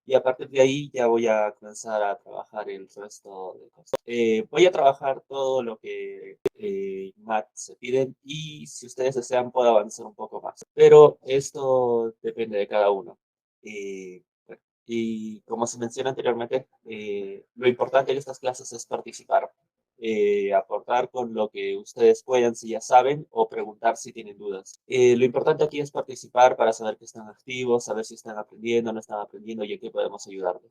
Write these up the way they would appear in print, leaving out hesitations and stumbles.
y a partir de ahí ya voy a comenzar a trabajar el resto de cosas. Voy a trabajar todo lo que Math se piden y si ustedes desean puedo avanzar un poco más. Pero esto depende de cada uno. Bueno, y como se menciona anteriormente, lo importante en estas clases es participar, aportar con lo que ustedes puedan si ya saben o preguntar si tienen dudas. Lo importante aquí es participar para saber que están activos, saber si están aprendiendo, no están aprendiendo y en qué podemos ayudarles.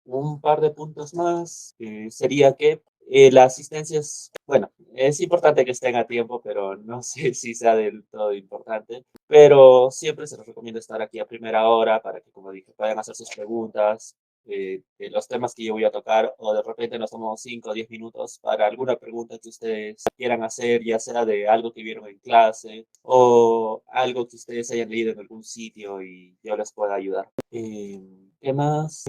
Un par de puntos más sería que la asistencia es, bueno, es importante que estén a tiempo, pero no sé si sea del todo importante. Pero siempre se les recomienda estar aquí a primera hora para que, como dije, puedan hacer sus preguntas de los temas que yo voy a tocar o de repente nos tomamos 5 o 10 minutos para alguna pregunta que ustedes quieran hacer, ya sea de algo que vieron en clase o algo que ustedes hayan leído en algún sitio y yo les pueda ayudar. ¿Qué más?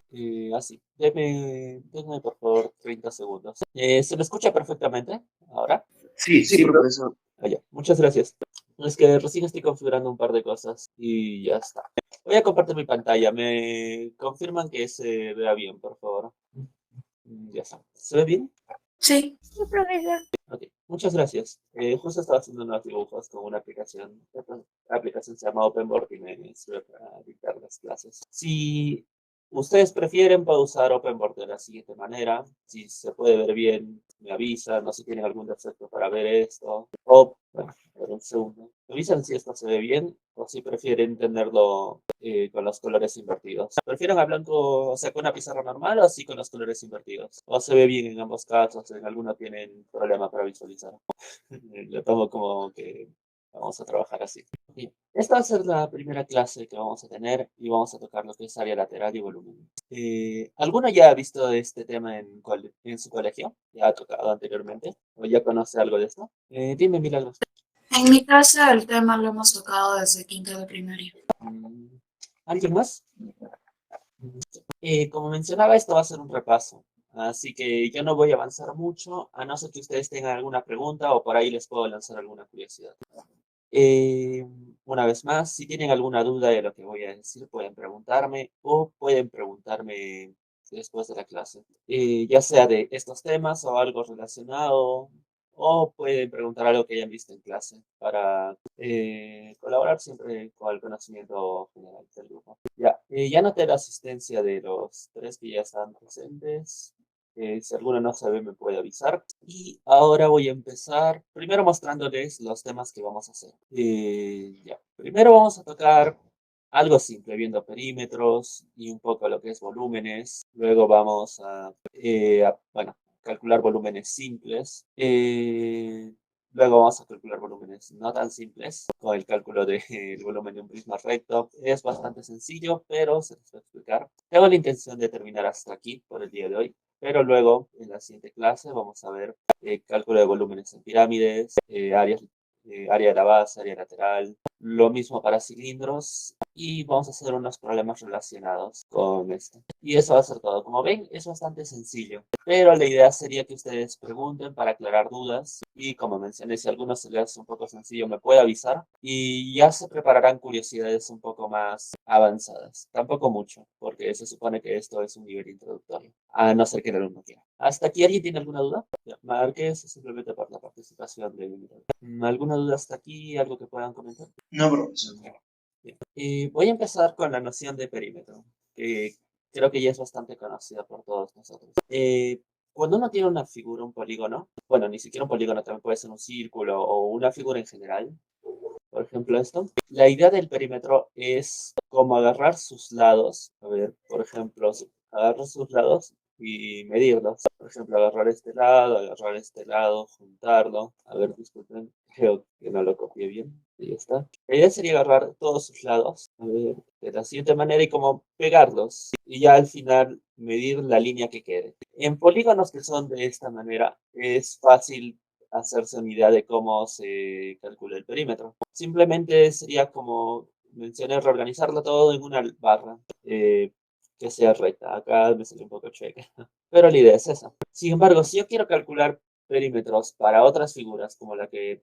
Así, denme por favor 30 segundos. ¿Se me escucha perfectamente ahora? Sí, Sí, sí, pero profesor. ya, muchas gracias. Es que recién estoy configurando un par de cosas y ya está. Voy a compartir mi pantalla. ¿Me confirman que se vea bien, por favor? Ya está. ¿Se ve bien? Sí, sí, profesor. Ok, muchas gracias. Justo estaba haciendo unos dibujos con una aplicación. La aplicación se llama OpenBoard y me sirve para dictar las clases. Si ustedes prefieren, puedo usar OpenBoard de la siguiente manera. Si se puede ver bien, me avisan. No sé si tienen algún defecto para ver esto. O, bueno, a ver un segundo. Me avisan si esto se ve bien o si prefieren tenerlo con los colores invertidos. ¿Prefieren a blanco, o sea, con una pizarra normal o así con los colores invertidos? ¿O se ve bien en ambos casos? En alguno tienen problema para visualizar. Lo tomo como que vamos a trabajar así. Bien. Esta va a ser la primera clase que vamos a tener y vamos a tocar lo que es área lateral y volumen. ¿Alguno ya ha visto este tema en su colegio? ¿Ya ha tocado anteriormente? ¿O ya conoce algo de esto? Dime, Milagros. En mi casa el tema lo hemos tocado desde quinto de primaria. Mm, ¿Alguien más? Como mencionaba, esto va a ser un repaso, así que yo no voy a avanzar mucho, a no ser que ustedes tengan alguna pregunta o por ahí les puedo lanzar alguna curiosidad. Eh, una vez más, si tienen alguna duda de lo que voy a decir, pueden preguntarme o pueden preguntarme después de la clase, ya sea de estos temas o algo relacionado, o pueden preguntar algo que hayan visto en clase para colaborar siempre con el conocimiento general del grupo. Ya noté la asistencia de los tres que ya están presentes. Si alguno no sabe, me puede avisar. Y ahora voy a empezar primero mostrándoles los temas que vamos a hacer. Primero vamos a tocar algo simple, viendo perímetros y un poco lo que es volúmenes. Luego vamos bueno, calcular volúmenes simples. Luego vamos a calcular volúmenes no tan simples con el cálculo del volumen de un prisma recto. Es bastante sencillo, pero se les va a explicar. Tengo la intención de terminar hasta aquí por el día de hoy. Pero luego, en la siguiente clase, vamos a ver cálculo de volúmenes en pirámides, área de la base, área lateral, lo mismo para cilindros y vamos a hacer unos problemas relacionados con esto. Y eso va a ser todo. Como ven, es bastante sencillo, pero la idea sería que ustedes pregunten para aclarar dudas y como mencioné, si a algunos se les hace un poco sencillo, me puede avisar y ya se prepararán curiosidades un poco más avanzadas. Tampoco mucho, porque se supone que esto es un nivel introductorio, a no ser que el alumno quiera. ¿Hasta aquí alguien tiene alguna duda? Ya, marque eso simplemente por la participación de ¿alguna duda hasta aquí? ¿Algo que puedan comentar? No, profesor. Bien. Voy a empezar con la noción de perímetro, que creo que ya es bastante conocida por todos nosotros. Cuando uno tiene una figura, un polígono, bueno, ni siquiera un polígono, también puede ser un círculo o una figura en general, por ejemplo esto, la idea del perímetro es como agarrar sus lados, a ver, por ejemplo, agarrar sus lados y medirlos. Por ejemplo, agarrar este lado, juntarlo. A ver, disculpen, creo que no lo copié bien. Ahí está. La idea sería agarrar todos sus lados, a ver, de la siguiente manera y como pegarlos. Y ya al final medir la línea que quede. En polígonos que son de esta manera, es fácil hacerse una idea de cómo se calcula el perímetro. Simplemente sería como mencioné, reorganizarlo todo en una barra que sea recta. Acá me salió un poco cheque, pero la idea es esa. Sin embargo, si yo quiero calcular perímetros para otras figuras, como la que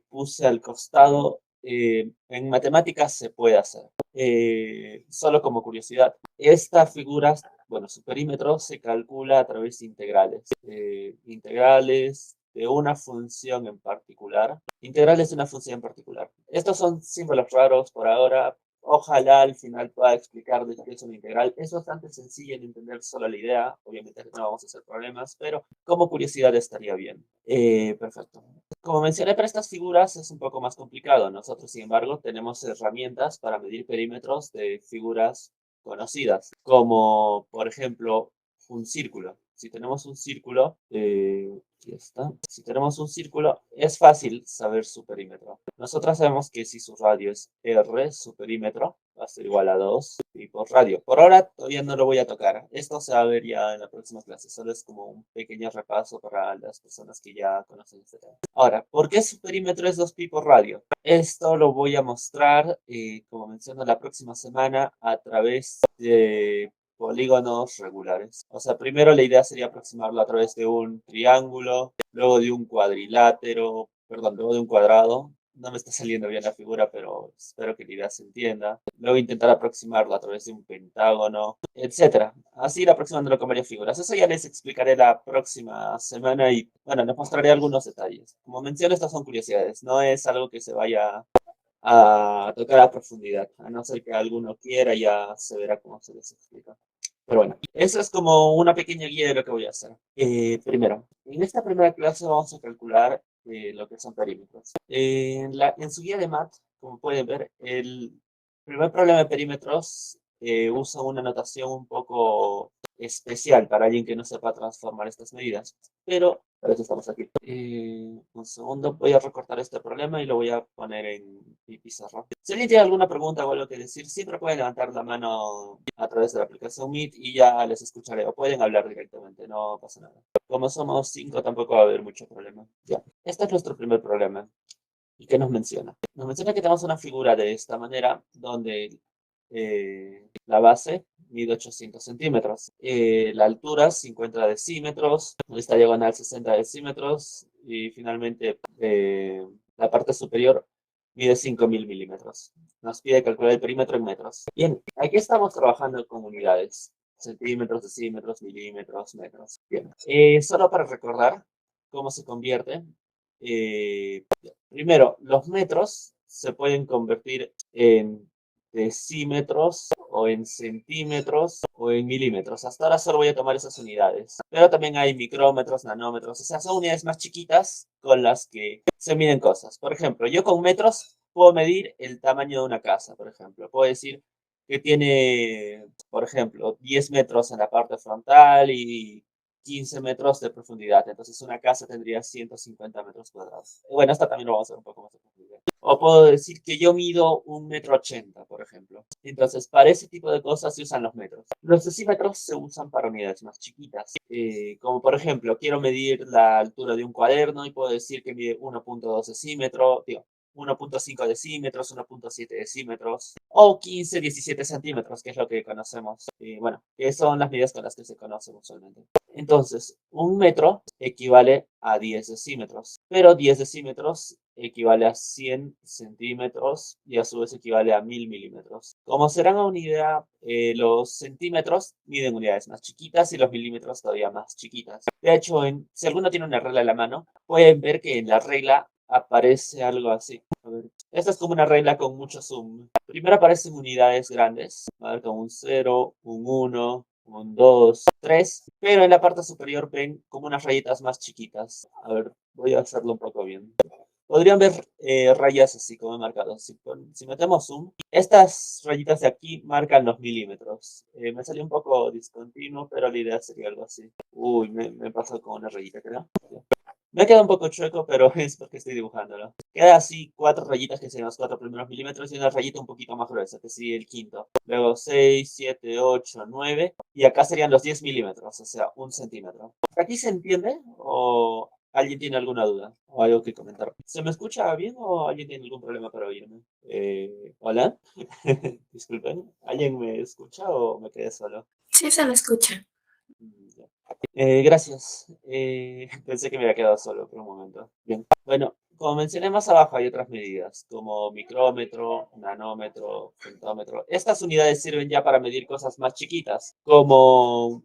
puse al costado en matemáticas se puede hacer. Solo como curiosidad, esta figura, bueno, su perímetro se calcula a través de integrales. Integrales de una función en particular. Integrales de una función en particular. Estos son símbolos raros por ahora. Ojalá al final pueda explicar de qué es una integral. Es bastante sencillo en entender solo la idea. Obviamente no vamos a hacer problemas, pero como curiosidad estaría bien. Perfecto. Como mencioné, para estas figuras es un poco más complicado. Nosotros, sin embargo, tenemos herramientas para medir perímetros de figuras conocidas, como por ejemplo un círculo. Si tenemos un círculo, aquí está. Si tenemos un círculo, es fácil saber su perímetro. Nosotros sabemos que si su radio es R, su perímetro va a ser igual a 2 pi por radio. Por ahora todavía no lo voy a tocar. Esto se va a ver ya en la próxima clase. Solo es como un pequeño repaso para las personas que ya conocen este tema. Ahora, ¿por qué su perímetro es 2 pi por radio? Esto lo voy a mostrar, como menciono, la próxima semana a través de polígonos regulares. O sea, primero la idea sería aproximarlo a través de un triángulo, luego de un cuadrilátero, perdón, luego de un cuadrado. No me está saliendo bien la figura, pero espero que la idea se entienda. Luego intentar aproximarlo a través de un pentágono, etcétera. Así ir aproximándolo con varias figuras. Eso ya les explicaré la próxima semana y, bueno, les mostraré algunos detalles. Como menciono, estas son curiosidades. No es algo que se vaya a tocar a profundidad. A no ser que alguno quiera, ya se verá cómo se les explica. Pero bueno, eso es como una pequeña guía de lo que voy a hacer. Primero, en esta primera clase vamos a calcular lo que son perímetros. En su guía de math, como pueden ver, el primer problema de perímetros usa una notación un poco especial para alguien que no sepa transformar estas medidas. Pero para eso estamos aquí. Un segundo, voy a recortar este problema y lo voy a poner en mi pizarra. Si alguien tiene alguna pregunta o algo que decir, siempre pueden levantar la mano a través de la aplicación Meet y ya les escucharé. O pueden hablar directamente, no pasa nada. Como somos 5, tampoco va a haber mucho problema. Ya, este es nuestro primer problema. ¿Y qué nos menciona? Nos menciona que tenemos una figura de esta manera, donde la base mide 800 centímetros, la altura 50 decímetros, esta diagonal 60 decímetros y finalmente la parte superior mide 5000 milímetros. Nos pide calcular el perímetro en metros. Bien, aquí estamos trabajando con unidades. Centímetros, decímetros, milímetros, metros. Bien, solo para recordar cómo se convierte. Primero, los metros se pueden convertir en decímetros o en centímetros o en milímetros. Hasta ahora solo voy a tomar esas unidades. Pero también hay micrómetros, nanómetros. O sea, son unidades más chiquitas con las que se miden cosas. Por ejemplo, yo con metros puedo medir el tamaño de una casa, por ejemplo. Puedo decir que tiene, por ejemplo, 10 metros en la parte frontal y 15 metros de profundidad. Entonces una casa tendría 150 metros cuadrados. Bueno, esta también lo vamos a hacer un poco más de profundidad. O puedo decir que yo mido 1,80 m, por ejemplo. Entonces, para ese tipo de cosas se usan los metros. Los decímetros se usan para unidades más chiquitas. Como por ejemplo, quiero medir la altura de un cuaderno y puedo decir que mide 1,2 decímetros, digo, 1,5 decímetros, 1,7 decímetros, o 15, 17 centímetros, que es lo que conocemos. Bueno, que son las medidas con las que se conocen usualmente. Entonces, un metro equivale a 10 decímetros, pero 10 decímetros equivale a 100 centímetros y a su vez equivale a 1000 milímetros. Como serán a unidad, los centímetros miden unidades más chiquitas y los milímetros todavía más chiquitas. De hecho, si alguno tiene una regla en la mano, pueden ver que en la regla aparece algo así. A ver, esta es como una regla con mucho zoom. Primero aparecen unidades grandes, a ver, como un 0, un 1, un 2, 3, pero en la parte superior ven como unas rayitas más chiquitas. A ver, voy a hacerlo un poco bien. Podrían ver rayas así como he marcado. Si metemos zoom, estas rayitas de aquí marcan los milímetros. Me salió un poco discontinuo, pero la idea sería algo así. Uy, me pasó con una rayita, creo. Me queda un poco chueco, pero es porque estoy dibujándolo. Queda así 4 rayitas que serían los 4 primeros milímetros y una rayita un poquito más gruesa, que sería el quinto. Luego 6, 7, 8, 9. Y acá serían los 10 milímetros, o sea, 1 centímetro. ¿Aquí se entiende? ¿O alguien tiene alguna duda? ¿O algo que comentar? ¿Se me escucha bien o alguien tiene algún problema para oírme? ¿Hola? Disculpen. ¿Alguien me escucha o me quedé solo? Sí, se lo escucha. Gracias. Pensé que me había quedado solo por un momento. Bien. Bueno, como mencioné más abajo, hay otras medidas, como micrómetro, nanómetro, femtómetro. Estas unidades sirven ya para medir cosas más chiquitas, como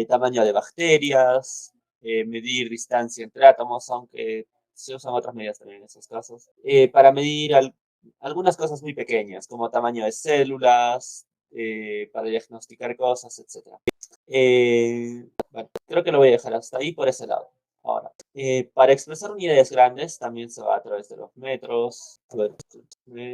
tamaño de bacterias, medir distancia entre átomos, aunque se usan otras medidas también en esos casos, para medir algunas cosas muy pequeñas, como tamaño de células, para diagnosticar cosas, etc. Bueno, creo que lo voy a dejar hasta ahí por ese lado. Ahora, para expresar unidades grandes también se va a través de los metros. A ver,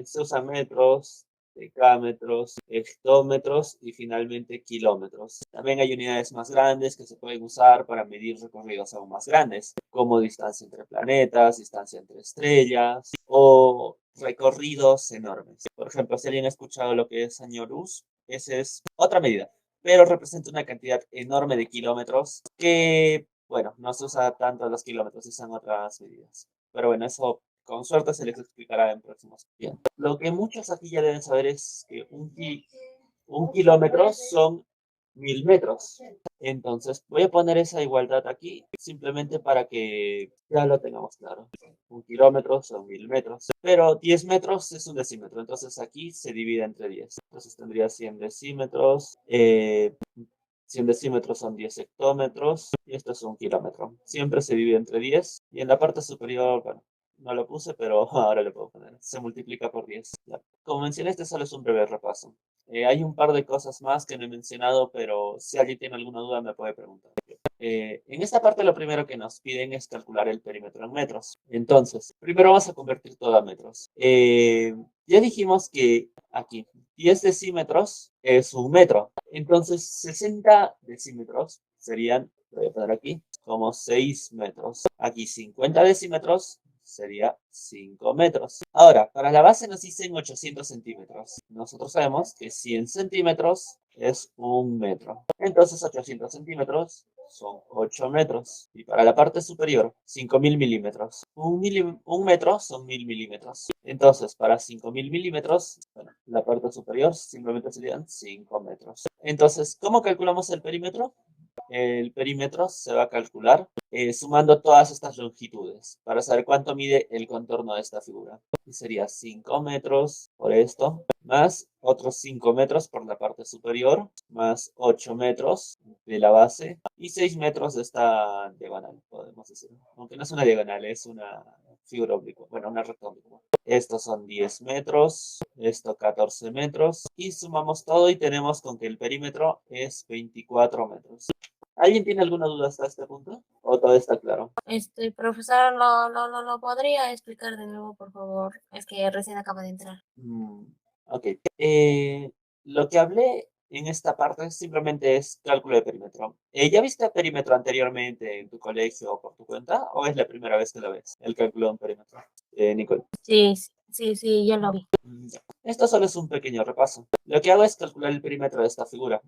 se usan metros, decámetros, hectómetros y finalmente kilómetros. También hay unidades más grandes que se pueden usar para medir recorridos aún más grandes, como distancia entre planetas, distancia entre estrellas o recorridos enormes. Por ejemplo, si alguien ha escuchado lo que es año luz, esa es otra medida, pero representa una cantidad enorme de kilómetros que, bueno, no se usa tanto los kilómetros, se usan otras medidas. Pero bueno, eso con suerte se les explicará en próximos. Bien. Lo que muchos aquí ya deben saber es que un kilómetro son 1000 metros. Entonces, voy a poner esa igualdad aquí, simplemente para que ya lo tengamos claro. Un kilómetro son 1000 metros, pero 10 metros es un decímetro, entonces aquí se divide entre 10. Entonces tendría 100 decímetros, 100 decímetros son 10 hectómetros, y esto es un kilómetro. Siempre se divide entre 10, y en la parte superior, bueno, no lo puse, pero ahora le puedo poner. Se multiplica por 10. Ya. Como mencioné, este solo es un breve repaso. Hay un par de cosas más que no he mencionado, pero si alguien tiene alguna duda me puede preguntar. En esta parte lo primero que nos piden es calcular el perímetro en metros. Entonces, primero vamos a convertir todo a metros. Ya dijimos que aquí 10 decímetros es un metro. Entonces, 60 decímetros serían, lo voy a poner aquí, como 6 metros. Aquí 50 decímetros sería 5 metros. Ahora, para la base nos dicen 800 centímetros. Nosotros sabemos que 100 centímetros es un metro. Entonces, 800 centímetros son 8 metros. Y para la parte superior, 5000 milímetros. Un metro son 1000 milímetros. Entonces, para 5000 milímetros, bueno, la parte superior simplemente serían 5 metros. Entonces, ¿cómo calculamos el perímetro? El perímetro se va a calcular sumando todas estas longitudes para saber cuánto mide el contorno de esta figura. Y sería 5 metros por esto, más otros 5 metros por la parte superior, más 8 metros de la base y 6 metros de esta diagonal, podemos decir. Aunque no es una diagonal, es una figura oblicua, bueno, una recta oblicua. Estos son 10 metros, esto 14 metros y sumamos todo y tenemos con que el perímetro es 24 metros. ¿Alguien tiene alguna duda hasta este punto? ¿O todo está claro? Profesor, ¿lo podría explicar de nuevo, por favor? Es que recién acabo de entrar. Ok. Lo que hablé en esta parte simplemente es cálculo de perímetro. ¿Ya viste perímetro anteriormente en tu colegio o por tu cuenta? ¿O es la primera vez que lo ves? El cálculo de un perímetro. Nicole. Sí, ya lo vi. Ya. Esto solo es un pequeño repaso. Lo que hago es calcular el perímetro de esta figura.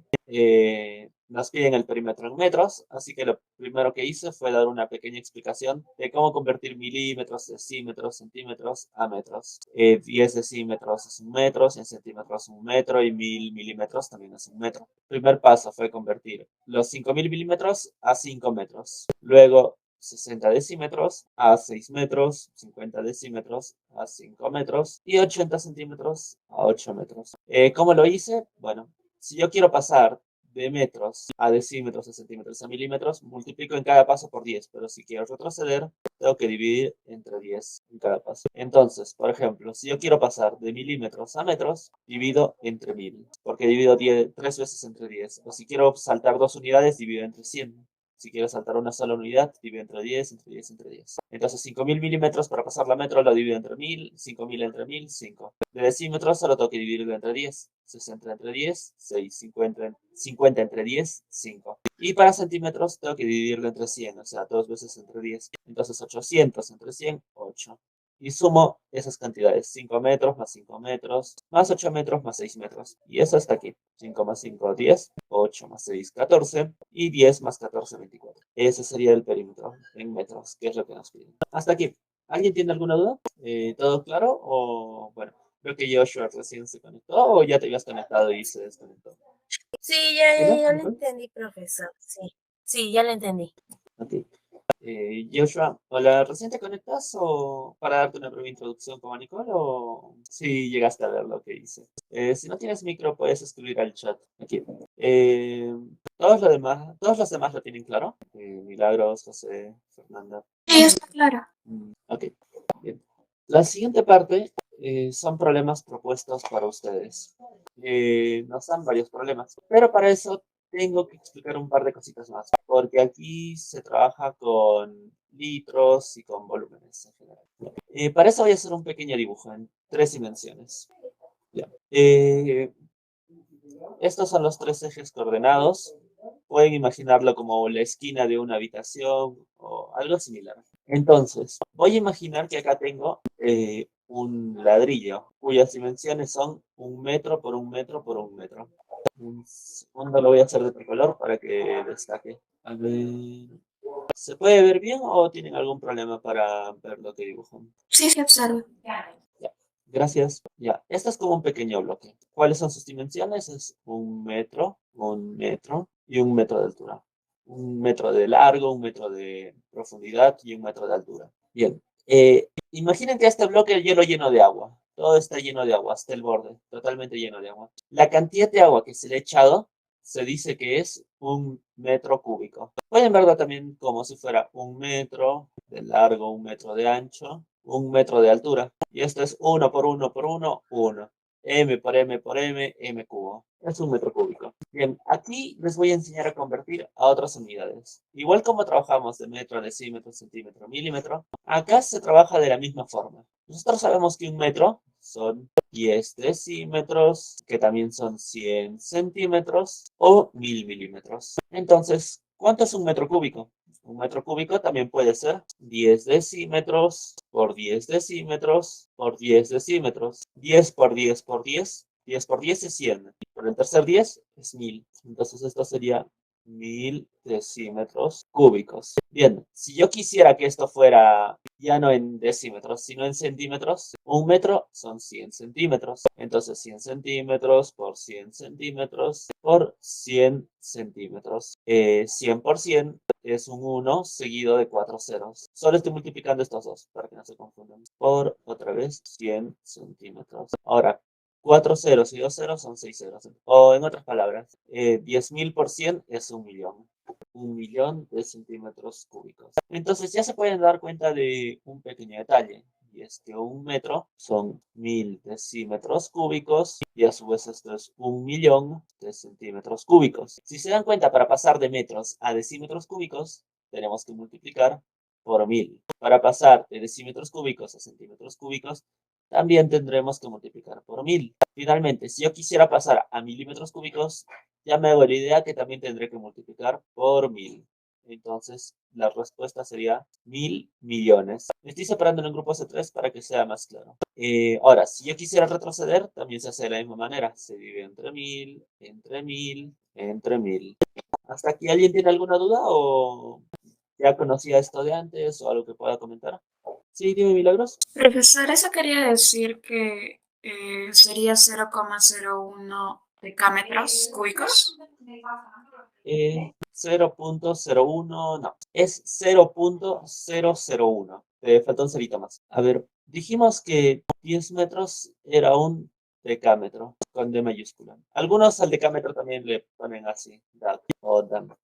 Nos piden el perímetro en metros, así que lo primero que hice fue dar una pequeña explicación de cómo convertir milímetros, decímetros, centímetros a metros. 10 decímetros es un metro, 100 centímetros es un metro y 1000 milímetros también es un metro. El primer paso fue convertir los 5000 milímetros a 5 metros. Luego 60 decímetros a 6 metros, 50 decímetros a 5 metros y 80 centímetros a 8 metros. ¿Cómo lo hice? Bueno, si yo quiero pasar de metros a decímetros, a centímetros, a milímetros, multiplico en cada paso por 10, pero si quiero retroceder, tengo que dividir entre 10 en cada paso. Entonces, por ejemplo, si yo quiero pasar de milímetros a metros, divido entre 1000, porque divido 3 veces entre 10. O si quiero saltar 2 unidades, divido entre 100. Si quiero saltar una sola unidad, divido entre 10, entre 10, entre 10. Entonces, 5000 milímetros para pasar la metro lo divido entre 1000, 5000 entre 1000, 5. De decímetros solo tengo que dividirlo entre 10, 60 entre 10, 6, 50 entre 10, 5. Y para centímetros tengo que dividirlo entre 100, o sea, 2 veces entre 10. Entonces, 800 entre 100, 8. Y sumo esas cantidades, 5 metros más 5 metros, más 8 metros más 6 metros. Y eso está aquí. 5 más 5, 10, 8 más 6, 14, y 10 más 14, 24. Ese sería el perímetro en metros, que es lo que nos piden. Hasta aquí. ¿Alguien tiene alguna duda? ¿Todo claro? O bueno, creo que Joshua recién se conectó o ya te habías conectado y se desconectó. Sí, ¿Dime, ya lo Nicole? entendí, profesor. Sí, ya lo entendí. Ok. Joshua, hola, ¿recién te conectas o para darte una breve introducción como Nicole o si llegaste a ver lo que hice? Si no tienes micro, puedes escribir al chat aquí. Eh, todos los demás lo tienen claro. Milagros, José, Fernanda. Sí, está claro. Ok, bien. La siguiente parte son problemas propuestos para ustedes. Nos dan varios problemas, pero para eso tengo que explicar un par de cositas más, porque aquí se trabaja con litros y con volúmenes en general. Para eso voy a hacer un pequeño dibujo en 3 dimensiones. Ya. Estos son los 3 ejes coordenados. Pueden imaginarlo como la esquina de una habitación o algo similar. Entonces, voy a imaginar que acá tengo un ladrillo cuyas dimensiones son 1 metro por 1 metro por 1 metro. Un segundo lo voy a hacer de otro color para que destaque. A ver, ¿se puede ver bien o tienen algún problema para ver lo que dibujo? Sí, se observa. Ya, gracias. Ya, esto es como un pequeño bloque. ¿Cuáles son sus dimensiones? Es 1 metro y 1 metro de altura. 1 metro de largo, 1 metro de profundidad y 1 metro de altura. Bien, imaginen que este bloque yo lo lleno de agua. Todo está lleno de agua, hasta el borde, totalmente lleno de agua. La cantidad de agua que se le ha echado se dice que es 1 metro cúbico. Pueden verlo también como si fuera 1 metro de largo, 1 metro de ancho, 1 metro de altura. Y esto es 1 por 1 por 1, 1. M por M por M, M cubo. Es 1 metro cúbico. Bien, aquí les voy a enseñar a convertir a otras unidades. Igual como trabajamos de metro, decímetro, centímetro, milímetro, acá se trabaja de la misma forma. Nosotros sabemos que 1 metro son 10 decímetros, que también son 100 centímetros o 1000 milímetros. Entonces, ¿cuánto es 1 metro cúbico? 1 metro cúbico también puede ser 10 decímetros por 10 decímetros por 10 decímetros. 10 por 10 por 10. 10 por 10 es 100. Por el tercer 10 es 1000. Entonces esto sería 1000 decímetros cúbicos. Bien, si yo quisiera que esto fuera ya no en decímetros, sino en centímetros, 1 metro son 100 centímetros. Entonces 100 centímetros por 100 centímetros por 100 centímetros. 100 por 100 es un 1 seguido de 4 ceros. Solo estoy multiplicando estos dos para que no se confundan. Por otra vez 100 centímetros. Ahora, 4 ceros y 2 ceros son 6 ceros. O en otras palabras, 10.000 por 100 es 1.000.000. 1.000.000 de centímetros cúbicos. Entonces ya se pueden dar cuenta de un pequeño detalle. Y es que 1 metro son 1000 decímetros cúbicos y a su vez esto es 1.000.000 de centímetros cúbicos. Si se dan cuenta, para pasar de metros a decímetros cúbicos, tenemos que multiplicar por 1000. Para pasar de decímetros cúbicos a centímetros cúbicos, también tendremos que multiplicar por 1000. Finalmente, si yo quisiera pasar a milímetros cúbicos, ya me hago la idea que también tendré que multiplicar por 1000. Entonces, la respuesta sería 1000 millones. Me estoy separando en grupos de 3 para que sea más claro. Ahora, si yo quisiera retroceder, también se hace de la misma manera. Se divide entre 1000, entre 1000, entre 1000. ¿Hasta aquí alguien tiene alguna duda o ya conocía esto de antes o algo que pueda comentar? Sí, dime, Milagros. Profesor, eso quería decir que sería 0,01 decámetros cúbicos. 0.01, no, es 0.001. Te faltó un cerito más. A ver, dijimos que 10 metros era un decámetro, con D mayúscula. Algunos al decámetro también le ponen así, DAC o DAM.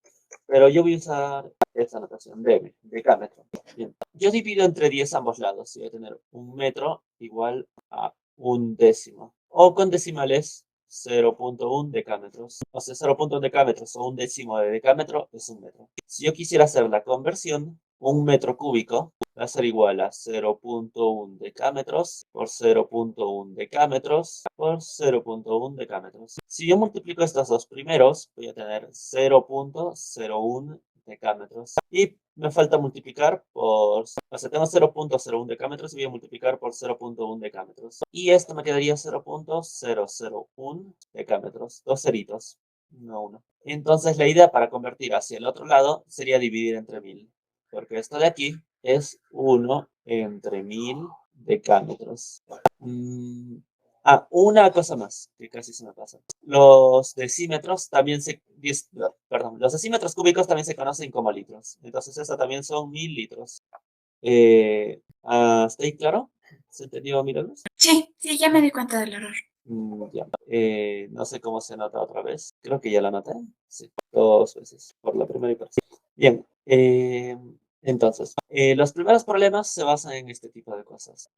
Pero yo voy a usar esta notación, decámetro. Bien. Yo divido entre 10 ambos lados y voy a tener 1 metro igual a 1 décimo. O con decimales 0.1 decámetros. O sea, 0.1 decámetros o 1 décimo de decámetro es 1 metro. Si yo quisiera hacer la conversión, 1 metro cúbico va a ser igual a 0.1 decámetros por 0.1 decámetros por 0.1 decámetros. Si yo multiplico estos dos primeros, voy a tener 0.01 decámetros. Y me falta multiplicar por... O sea, tengo 0.01 decámetros y voy a multiplicar por 0.1 decámetros. Y esto me quedaría 0.001 decámetros. Dos ceritos, no uno. Entonces la idea para convertir hacia el otro lado sería dividir entre 1000. Porque esto de aquí es 1 entre 1000 decámetros. Una cosa más, que casi se me pasa. Los decímetros también los decímetros cúbicos también se conocen como litros. Entonces, eso también son 1000 litros. ¿Está ahí claro? ¿Se entendió, Milagros? Sí, sí, ya me di cuenta del error. Ya. No sé cómo se nota otra vez. Creo que ya la noté. Sí, 2 veces. Por la primera y por la segunda. Bien. Entonces, los primeros problemas se basan en este tipo de cosas.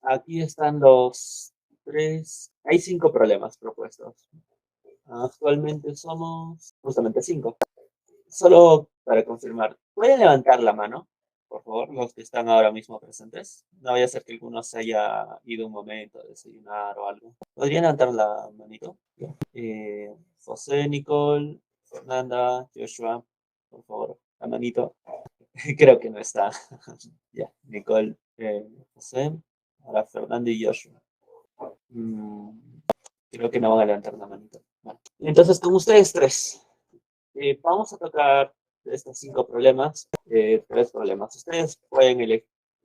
Aquí están los 3. Hay 5 problemas propuestos. Actualmente somos justamente 5. Solo para confirmar, ¿pueden levantar la mano, por favor, los que están ahora mismo presentes? No vaya a ser que alguno se haya ido un momento a desayunar o algo. ¿Podrían levantar la manito? José, Nicole, Fernanda, Joshua, por favor, la manito. Creo que no está. Ya, Nicole, José, ahora Fernanda y Joshua. Mm, Creo que no van a levantar la manito. Bueno, entonces, con ustedes 3. Vamos a tocar de estos 5 problemas, 3 problemas. Ustedes pueden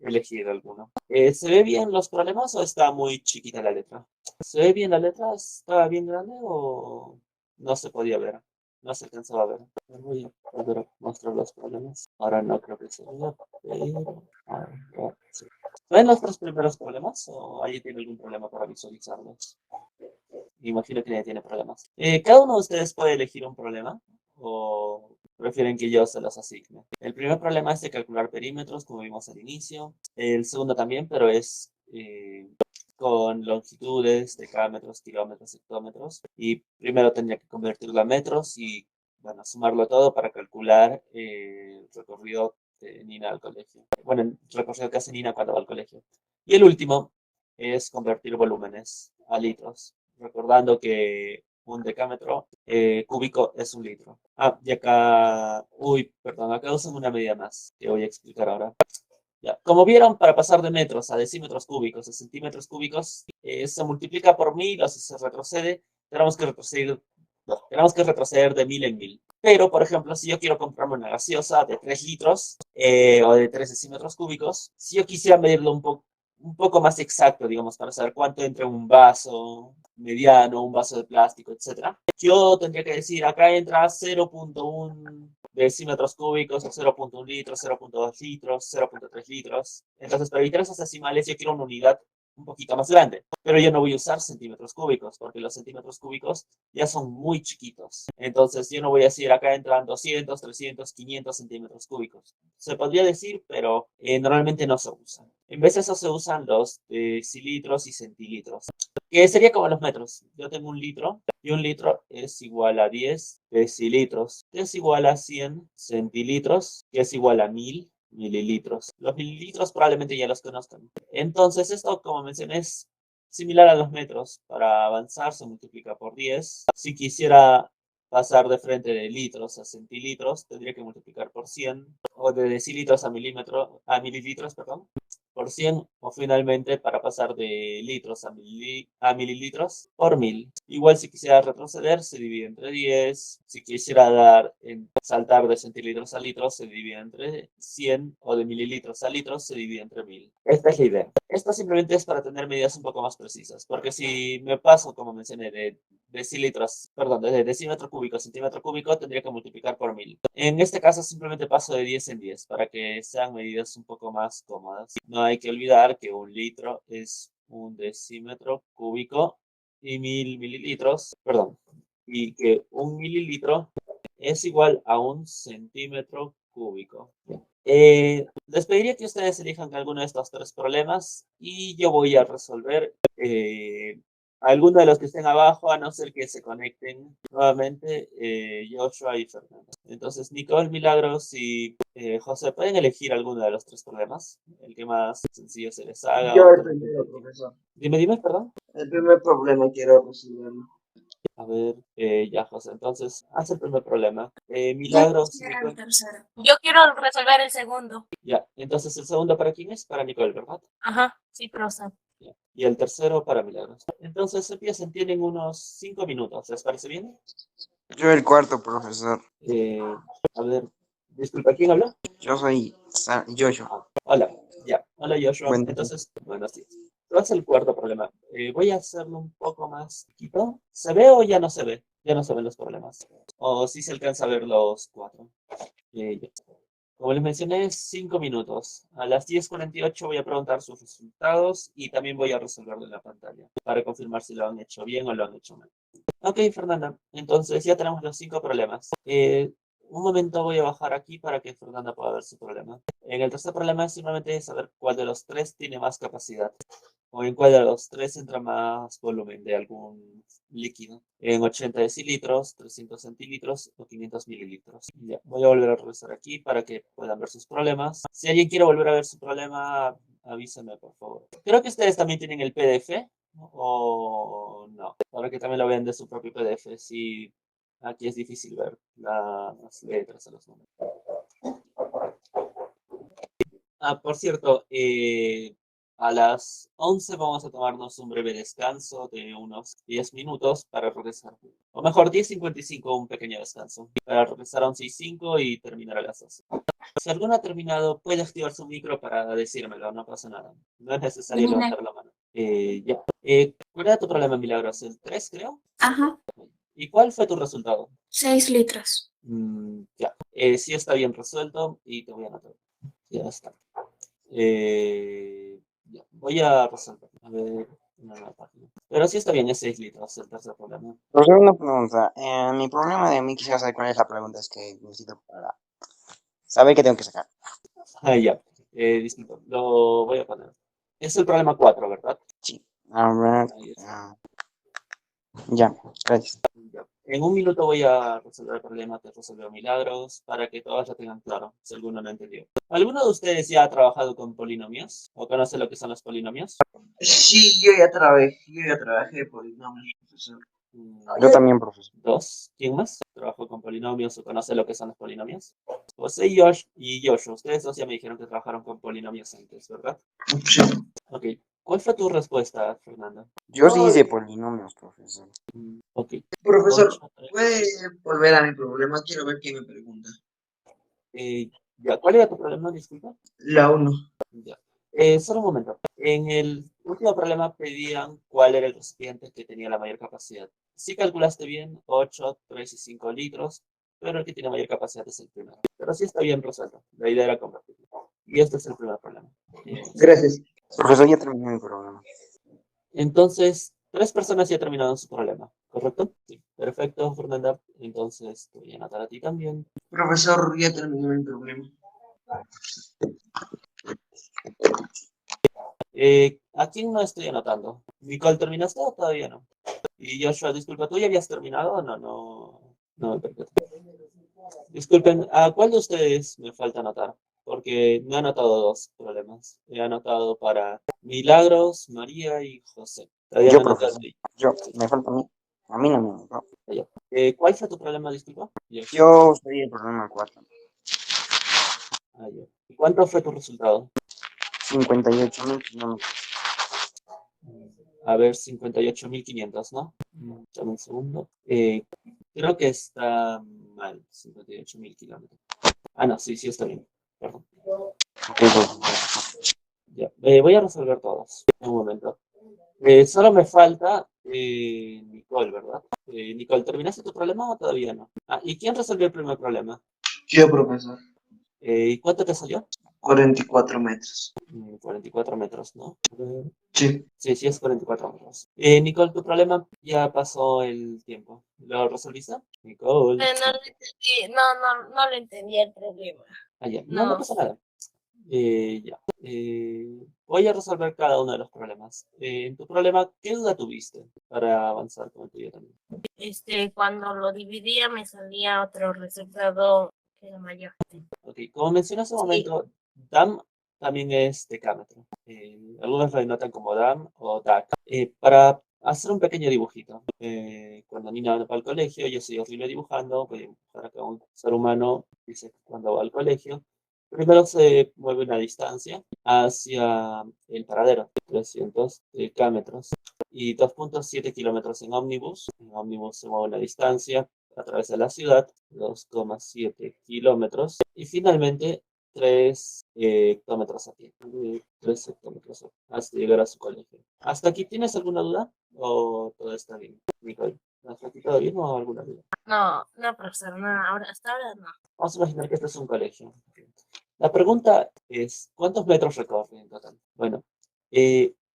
elegir alguno. ¿Se ve bien los problemas o está muy chiquita la letra? ¿Se ve bien la letra? ¿Está bien grande o no se podía ver? No se alcanzaba a ver. Voy a volver a mostrar los problemas. Ahora no creo que se vea, pero... ahora sí. ¿Ven los 3 primeros problemas o alguien tiene algún problema para visualizarlos? Imagino que nadie tiene problemas. ¿Cada uno de ustedes puede elegir un problema? ¿O prefieren que yo se los asigne? El primer problema es de calcular perímetros, como vimos al inicio. El segundo también, pero es con longitudes, decámetros, kilómetros, hectómetros. Y primero tendría que convertirlo a metros y, bueno, sumarlo todo para calcular el recorrido de Nina al colegio. Bueno, el recorrido que hace Nina cuando va al colegio. Y el último es convertir volúmenes a litros, recordando que un decámetro cúbico es un litro. Y acá, perdón, acá usan una medida más que voy a explicar ahora. Ya. Como vieron, para pasar de metros a decímetros cúbicos a centímetros cúbicos, se multiplica por 1000 o si se retrocede, tenemos que retroceder, no, tenemos que retroceder de 1000 en 1000. Pero, por ejemplo, si yo quiero comprarme una gaseosa de 3 litros o de 3 decímetros cúbicos, si yo quisiera medirlo un poco más exacto, digamos, para saber cuánto entra en un vaso mediano, un vaso de plástico, etcétera, yo tendría que decir, acá entra 0.1 decímetros cúbicos, o 0.1 litros, 0.2 litros, 0.3 litros. Entonces, para evitar esos decimales, yo quiero una unidad un poquito más grande. Pero yo no voy a usar centímetros cúbicos, porque los centímetros cúbicos ya son muy chiquitos. Entonces, yo no voy a decir acá entran 200, 300, 500 centímetros cúbicos. Se podría decir, pero normalmente no se usan. En vez de eso se usan los decilitros y centilitros, que sería como los metros. Yo tengo un litro y un litro es igual a 10 decilitros, que es igual a 100 centilitros, que es igual a 1000 mililitros. Los mililitros probablemente ya los conozcan. Entonces, esto, como mencioné, es similar a los metros. Para avanzar se multiplica por 10. Si quisiera pasar de frente de litros a centilitros, tendría que multiplicar por 100, o de decilitros a mililitros, perdón, por 100, o finalmente para pasar de litros a mililitros por 1000. Igual si quisiera retroceder se divide entre 10, si quisiera saltar de centilitros a litros se divide entre 100, o de mililitros a litros se divide entre 1000. Esta es la idea. Esto simplemente es para tener medidas un poco más precisas, porque si me paso, como mencioné, de decilitros, perdón, de decímetro cúbico a centímetro cúbico, tendría que multiplicar por 1000. En este caso simplemente paso de 10 en 10 para que sean medidas un poco más cómodas. No hay que olvidar que un litro es un decímetro cúbico y 1000 mililitros, perdón, y que un mililitro es igual a un centímetro cúbico. Les pediría que ustedes elijan alguno de estos 3 problemas y yo voy a resolver alguno de los que estén abajo, a no ser que se conecten nuevamente Joshua y Fernando. Entonces, Nicole, Milagros y José, ¿pueden elegir alguno de los 3 problemas? El que más sencillo se les haga. Yo el primero, profesor. Dime, perdón. El primer problema quiero resolverlo. A ver, ya, José, entonces, haz el primer problema. Yo Milagros, quisiera el Nicole. tercero. Yo quiero resolver el segundo. Ya, entonces el segundo para quién es? Para Nicole, ¿verdad? Ajá, sí, profe. Ya. Y el tercero para Milagros. Entonces empiecen, tienen unos 5 minutos, ¿les parece bien? Yo el cuarto, profesor. A ver, disculpa, ¿quién habla? Yo soy Joshua. Hola, ya. Hola, Joshua. Bueno, Entonces, buenos días. ¿Cuál es el cuarto problema? Voy a hacerlo un poco más chiquito. ¿Se ve o ya no se ve? Ya no se ven los problemas. O si se alcanza a ver los cuatro. Ya. Como les mencioné, 5 minutos. A las 10:48 voy a preguntar sus resultados y también voy a resolverlo en la pantalla para confirmar si lo han hecho bien o lo han hecho mal. Ok, Fernanda. Entonces ya tenemos los 5 problemas. Un momento voy a bajar aquí para que Fernanda pueda ver su problema. En el tercer problema es simplemente saber cuál de los tres tiene más capacidad o en cuál de los tres entra más volumen de algún líquido. En 80 decilitros, 300 centilitros o 500 mililitros. Ya, voy a volver a regresar aquí para que puedan ver sus problemas. Si alguien quiere volver a ver su problema, avísenme, por favor. Creo que ustedes también tienen el PDF, ¿no? O no, para que también lo vean de su propio PDF. Si aquí es difícil ver las letras o los números. Por cierto, a las 11 vamos a tomarnos un breve descanso de unos 10 minutos para regresar. O mejor, 10:55, un pequeño descanso. Para regresar a 11:05 y terminar a las 12. Si alguno ha terminado, puede activar su micro para decírmelo, no pasa nada. No es necesario levantar la mano. Ya. ¿Cuál era tu problema, Milagros? ¿El 3, creo? Ajá, ¿Y cuál fue tu resultado? 6 litros. Ya. Sí está bien resuelto y te voy a anotar. Ya está. Ya, voy a resolver. A ver, una nueva página. Pero sí está bien, es 6 litros el tercer problema. Profesor, una pregunta. Mi problema de mí quisiera saber cuál es la pregunta, es que necesito para saber qué tengo que sacar. Ya. Disculpa, lo voy a poner. Es el problema 4, ¿verdad? Sí. A ver. Ahí está. Ya, gracias. Ya. En un minuto voy a resolver el problema que resolvió Milagros para que todos lo tengan claro, si alguno no entendió. ¿Alguno de ustedes ya ha trabajado con polinomios? ¿O conoce lo que son los polinomios? Sí, yo ya trabajé polinomios, profesor. Yo Dos. también, profesor. ¿Quién más trabajó con polinomios o conoce lo que son los polinomios? José y Josh y Joshua, ustedes dos ya me dijeron que trabajaron con polinomios antes, ¿verdad? Sí. Ok. ¿Cuál fue tu respuesta, Fernanda? Yo sí hice polinomios, profesor. Ok. Profesor, 8, 3. ¿puede volver a mi problema? Quiero ver qué me pregunta. Ya, ¿cuál era tu problema? Disculpa. La 1. Ya. Solo un momento. En el último problema pedían cuál era el recipiente que tenía la mayor capacidad. Si calculaste bien, 8, 3 y 5 litros, pero el que tiene mayor capacidad es el primero. Pero sí está bien resuelto. La idea era compartirlo. Y este es el primer problema. Gracias. Profesor, ya terminé mi programa. Entonces, 3 personas ya terminaron su problema, ¿correcto? Sí. Perfecto, Fernanda. Entonces, te voy a anotar a ti también. Profesor, ya terminé mi problema. ¿A quién no estoy anotando? Nicole, ¿terminaste o todavía no? Y Joshua, disculpa, ¿tú ya habías terminado o no? No me percaté. Disculpen, ¿a cuál de ustedes me falta anotar? Porque me he anotado 2 problemas. He anotado para Milagros, María y José. Todavía Yo, no anoté profesor. Yo, me falta a mí. A mí no me anotó. ¿Cuál fue tu problema, disculpa? Yo soy el problema 4. Ya. ¿Y cuánto fue tu resultado? 58.000 kilómetros. A ver, 58.500, ¿no? Dame un segundo. Creo que está mal, 58.000 kilómetros. No, sí, sí está bien. Perdón. Ok, profesor. Ya. Voy a resolver todos. Un momento. Solo me falta Nicole, ¿verdad? Nicole, ¿terminaste tu problema o todavía no? ¿Y quién resolvió el primer problema? Yo, profesor. ¿Y cuánto te salió? 44 metros. 44 metros, ¿no? Sí. Sí, sí, es 44 metros. Nicole, tu problema ya pasó el tiempo. ¿Lo resolviste? Nicole. No lo entendí, no lo entendí el problema. Ya. No No. pasa nada. Ya. Voy a resolver cada uno de los problemas. En tu problema, ¿qué duda tuviste para avanzar con el tuyo también? Cuando lo dividía me salía otro resultado que era mayor. Ok, como mencioné hace un Sí. momento, DAM también es decámetro. Algunos lo denotan como DAM o DAC. Para hacer un pequeño dibujito, cuando Nina va al colegio, yo soy horrible dibujando, voy a dibujar acá un ser humano, dice que cuando va al colegio, primero se mueve una distancia hacia el paradero, 300 decámetros, y 2,7 kilómetros en ómnibus. En ómnibus se mueve una distancia a través de la ciudad, 2,7 kilómetros. Y finalmente 3 hectómetros a pie. 3 hectómetros hasta llegar a su colegio. ¿Hasta aquí tienes alguna duda? ¿O todo está bien, Nicole? ¿Hasta aquí todo bien o alguna duda? No, no, profesor, no, hasta ahora no. Vamos a imaginar que este es un colegio. La pregunta es, ¿cuántos metros recorre en total? Bueno,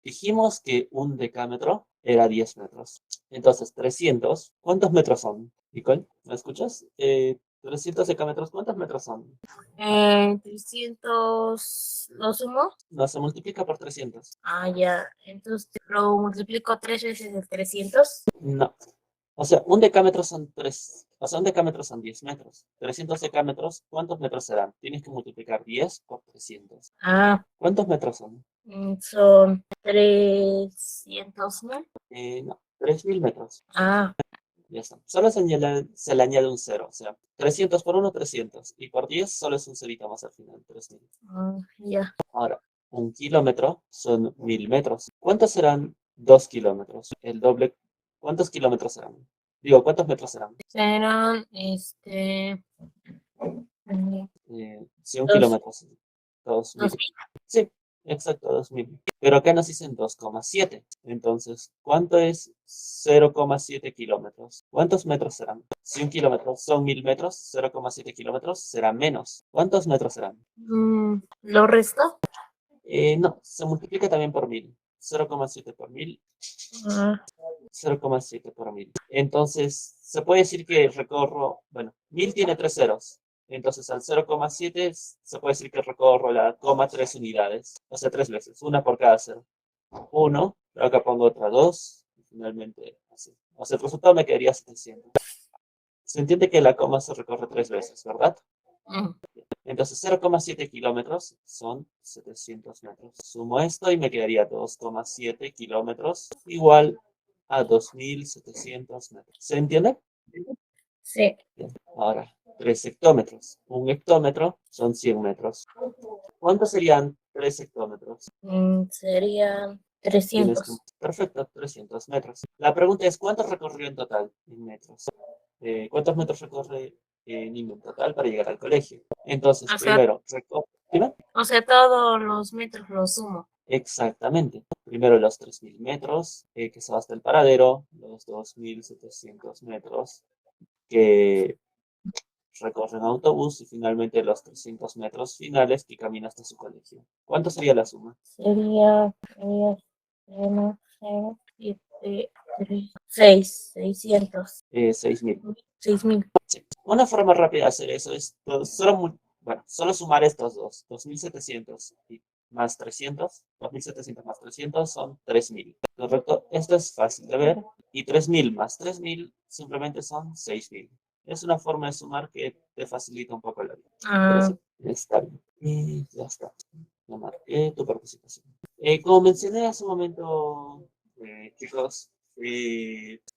dijimos que un decámetro era 10 metros. Entonces, 300, ¿cuántos metros son? Nicole, ¿me escuchas? 300 decámetros, ¿cuántos metros son? 300, ¿lo sumo? No, se multiplica por 300. Ah, ya, entonces lo multiplico 3 veces el 300. No. O sea, un decámetro son 3. O sea, un decámetro son 10 metros. 300 decámetros, ¿cuántos metros serán? Tienes que multiplicar 10 por 300. Ah, ¿Cuántos metros son? son 300, ¿no? No, 3000 metros. Ah, Ya está. Solo se le añade un cero. O sea, 300 por 1, 300. Y por 10 solo es un cerito más al final, 3000. ya. Ahora, un kilómetro son 1000 metros. ¿Cuántos serán 2 kilómetros? El doble. ¿Cuántos kilómetros serán? Digo, ¿cuántos metros serán? Serán, Si un dos, kilómetro es 2000. 2000. Sí, exacto, 2000. Pero acá nos dicen 2,7. Entonces, ¿cuánto es 0,7 kilómetros? ¿Cuántos metros serán? Si un kilómetro son 1000 metros, 0,7 kilómetros será menos. ¿Cuántos metros serán? ¿Lo resto? No, se multiplica también por 1000. 0,7 por 1000, Ah, 0,7 por 1000. Entonces, se puede decir que recorro, bueno, 1000 tiene 3 ceros. Entonces, al 0,7 se puede decir que recorro la coma 3 unidades. O sea, 3 veces, una por cada cero. 1, pero acá pongo otra 2, y finalmente así. O sea, el resultado me quedaría 700. Se entiende que la coma se recorre 3 veces, ¿verdad? mm, Entonces 0,7 kilómetros son 700 metros. Sumo esto y me quedaría 2,7 kilómetros igual a 2700 metros. ¿Se entiende? sí, Bien. Ahora, 3 hectómetros. Un hectómetro son 100 metros. ¿Cuántos serían 3 hectómetros? serían Tienes que... 300. Perfecto, 300 metros. La pregunta es, ¿cuánto recorrió en total en metros? ¿Cuántos metros recorre niño en total para llegar al colegio? Entonces, O sea, primero, ¿dime? todos los metros los sumo. Exactamente. Primero los 3000 metros, que se va hasta el paradero, los 2700 metros que recorre en autobús y finalmente los 300 metros finales que camina hasta su colegio. ¿Cuánto sería la suma? Sería 1, 0, 7, 3, 6, 600. 6000. 6000. Sí. Una forma rápida de hacer eso es bueno, solo sumar estos dos, 2700 y más 300, 2700 más 300 son 3000. ¿Correcto? Esto es fácil de ver. Y 3000 más 3000 simplemente son 6000. Es una forma de sumar que te facilita un poco la vida. Pero Ah, sí, está bien. Y ya está. Ya marqué tu participación. Como mencioné hace un momento, chicos,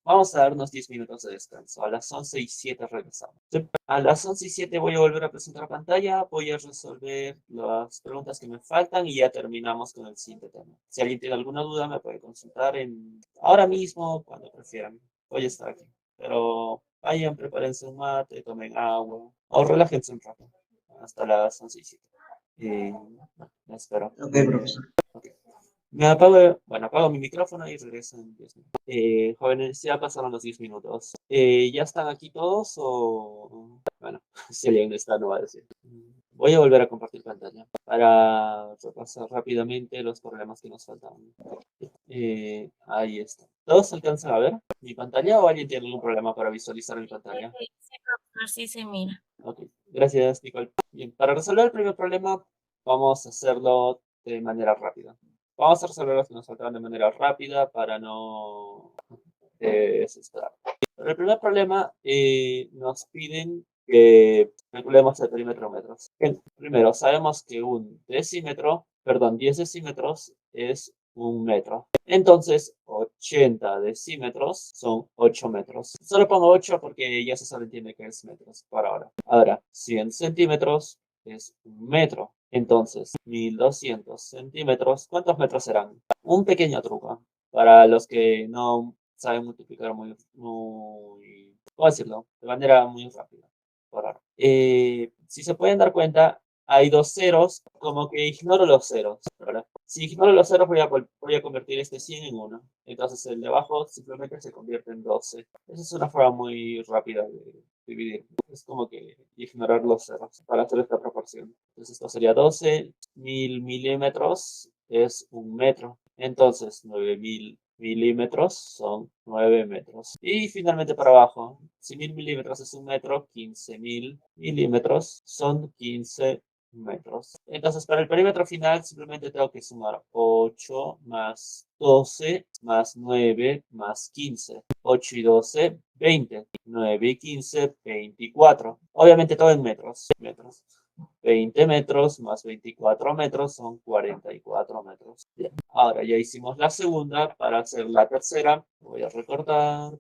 vamos a darnos 10 minutos de descanso. A las 11:07 regresamos. Sí. A las 11:07 voy a volver a presentar pantalla, voy a resolver las preguntas que me faltan y ya terminamos con el siguiente tema. Si alguien tiene alguna duda, me puede consultar ahora mismo, cuando prefieran. Voy a estar aquí. Pero vayan, prepárense un mate, tomen agua o relájense un rato. Hasta las 11:07. Bueno, me espero. Ok, profesor. Ok. Apago mi micrófono y regreso en 10 minutos. Jóvenes, ya pasaron los 10 minutos. ¿Ya están aquí todos o...? Bueno, si alguien no está, no va a decir. Voy a volver a compartir pantalla para repasar rápidamente los problemas que nos faltaban. Ahí está. ¿Todos alcanzan a ver mi pantalla o alguien tiene algún problema para visualizar mi pantalla? sí, profesor, sí se mira. Ok, gracias, Nicole. Bien, para resolver el primer problema, vamos a hacerlo de manera rápida. Vamos a resolver los que nos faltaban de manera rápida para no desesperar. Para el primer problema, nos piden que calculemos el perímetro en metros. Bien, primero, sabemos que un decímetro, perdón, 10 decímetros es un metro. Entonces, 80 decímetros son 8 metros. Solo pongo 8 porque ya se sobreentiende que es metros por ahora. Ahora, 100 centímetros es un metro. Entonces, 1200 centímetros, ¿cuántos metros serán? Un pequeño truco para los que no saben multiplicar ¿cómo decirlo? De manera muy rápida por ahora. Si se pueden dar cuenta, hay 2 ceros, como que ignoro los ceros, ¿verdad? Si ignoro los ceros voy a convertir este 100 en 1. Entonces el de abajo simplemente se convierte en 12. Esa es una forma muy rápida de dividir. Es como que ignorar los ceros para hacer esta proporción. Entonces esto sería 12, 1000 milímetros es 1 metro. Entonces 9000 milímetros son 9 metros. Y finalmente para abajo, si 1000 milímetros es 1 metro, 15000 milímetros son 15 metros. Entonces, para el perímetro final simplemente tengo que sumar 8 más 12 más 9 más 15. 8 y 12, 20. 9 y 15, 24. Obviamente todo en metros. 20 metros más 24 metros son 44 metros. Bien. Ahora ya hicimos la segunda. Para hacer la tercera, voy a recortar.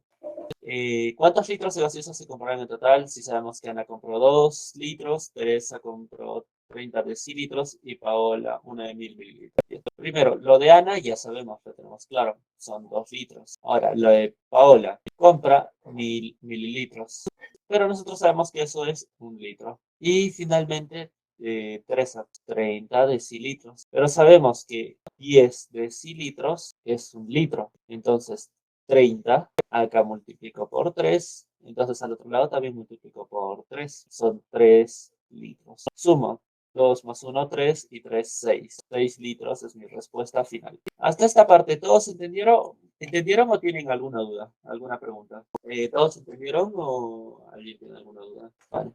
¿Cuántos litros de gaseosa se compraron en total? Si sabemos que Ana compró 2 litros, Teresa compró 30 decilitros y Paola una de 1000 mililitros. Bien. Primero, lo de Ana ya sabemos, lo tenemos claro, son 2 litros. Ahora, lo de Paola, compra 1000 mililitros, pero nosotros sabemos que eso es 1 litro. Y finalmente, Teresa, 30 decilitros, pero sabemos que 10 decilitros es 1 litro. Entonces, 30, acá multiplico por 3, entonces al otro lado también multiplico por 3, son 3 litros. Sumo 2 más 1, 3 y 3, 6. 6 litros es mi respuesta final. Hasta esta parte, ¿todos entendieron? ¿Entendieron o tienen alguna duda? ¿Alguna pregunta? ¿Todos entendieron o alguien tiene alguna duda? Vale.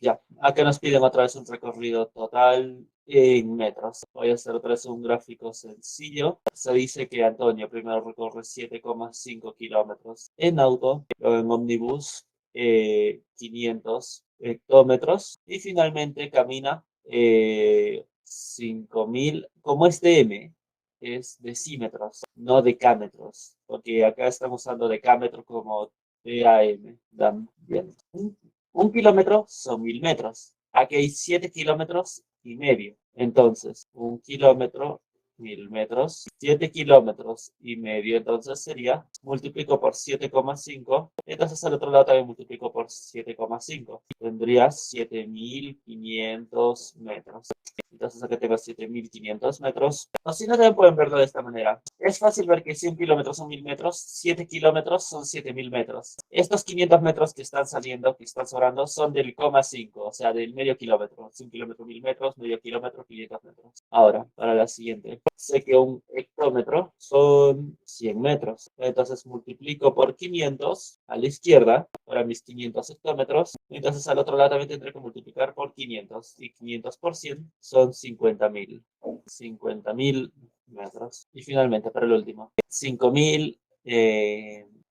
Ya, acá nos piden otra vez un recorrido total en metros. Voy a hacer otra vez un gráfico sencillo. Se dice que Antonio primero recorre 7,5 kilómetros en auto, luego en ómnibus 500 hectómetros y finalmente camina 5000, como es DM, es decímetros, no decámetros, porque acá estamos usando decámetro como DAM. Bien. Un kilómetro son 1000 metros. Aquí hay 7 kilómetros y medio. Entonces, 1 kilómetro, 1000 metros, 7 kilómetros y medio. Entonces sería, multiplico por 7,5. Entonces al otro lado también multiplico por 7,5. Tendría 7500 metros. Entonces acá tengo 7500 metros. O si no, también pueden verlo de esta manera. Es fácil ver que 100 kilómetros son 1000 metros, 7 kilómetros son 7000 metros. Estos 500 metros que están saliendo, que están sobrando, son del 0,5, o sea, del medio kilómetro. 100 kilómetros, 1000 metros, medio kilómetro, 500 metros. Ahora, para la siguiente. Sé que un hectómetro son 100 metros. Entonces multiplico por 500 a la izquierda, para mis 500 hectómetros. Entonces al otro lado también tendré que multiplicar por 500. Y 500 por 100 son 50.000. 50.000 metros. Y finalmente, para el último, 5000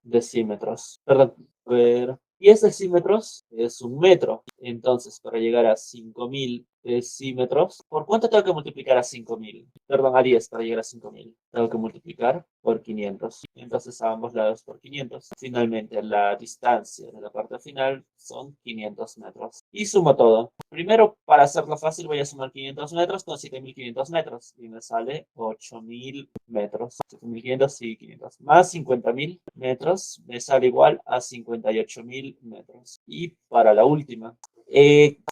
decímetros. Perdón, pero 10 decímetros es 1 metro. Entonces, para llegar a 5000 decímetros, ¿por cuánto tengo que multiplicar a 5000? Perdón, a 10 para llegar a 5000. Tengo que multiplicar por 500. Entonces, a ambos lados por 500. Finalmente, la distancia de la parte final son 500 metros. Y sumo todo. Primero, para hacerlo fácil, voy a sumar 500 metros con 7500 metros. Y me sale 8000 metros. 7500 y 500. Más 50.000 metros me sale igual a 58.000 metros. Y para la última,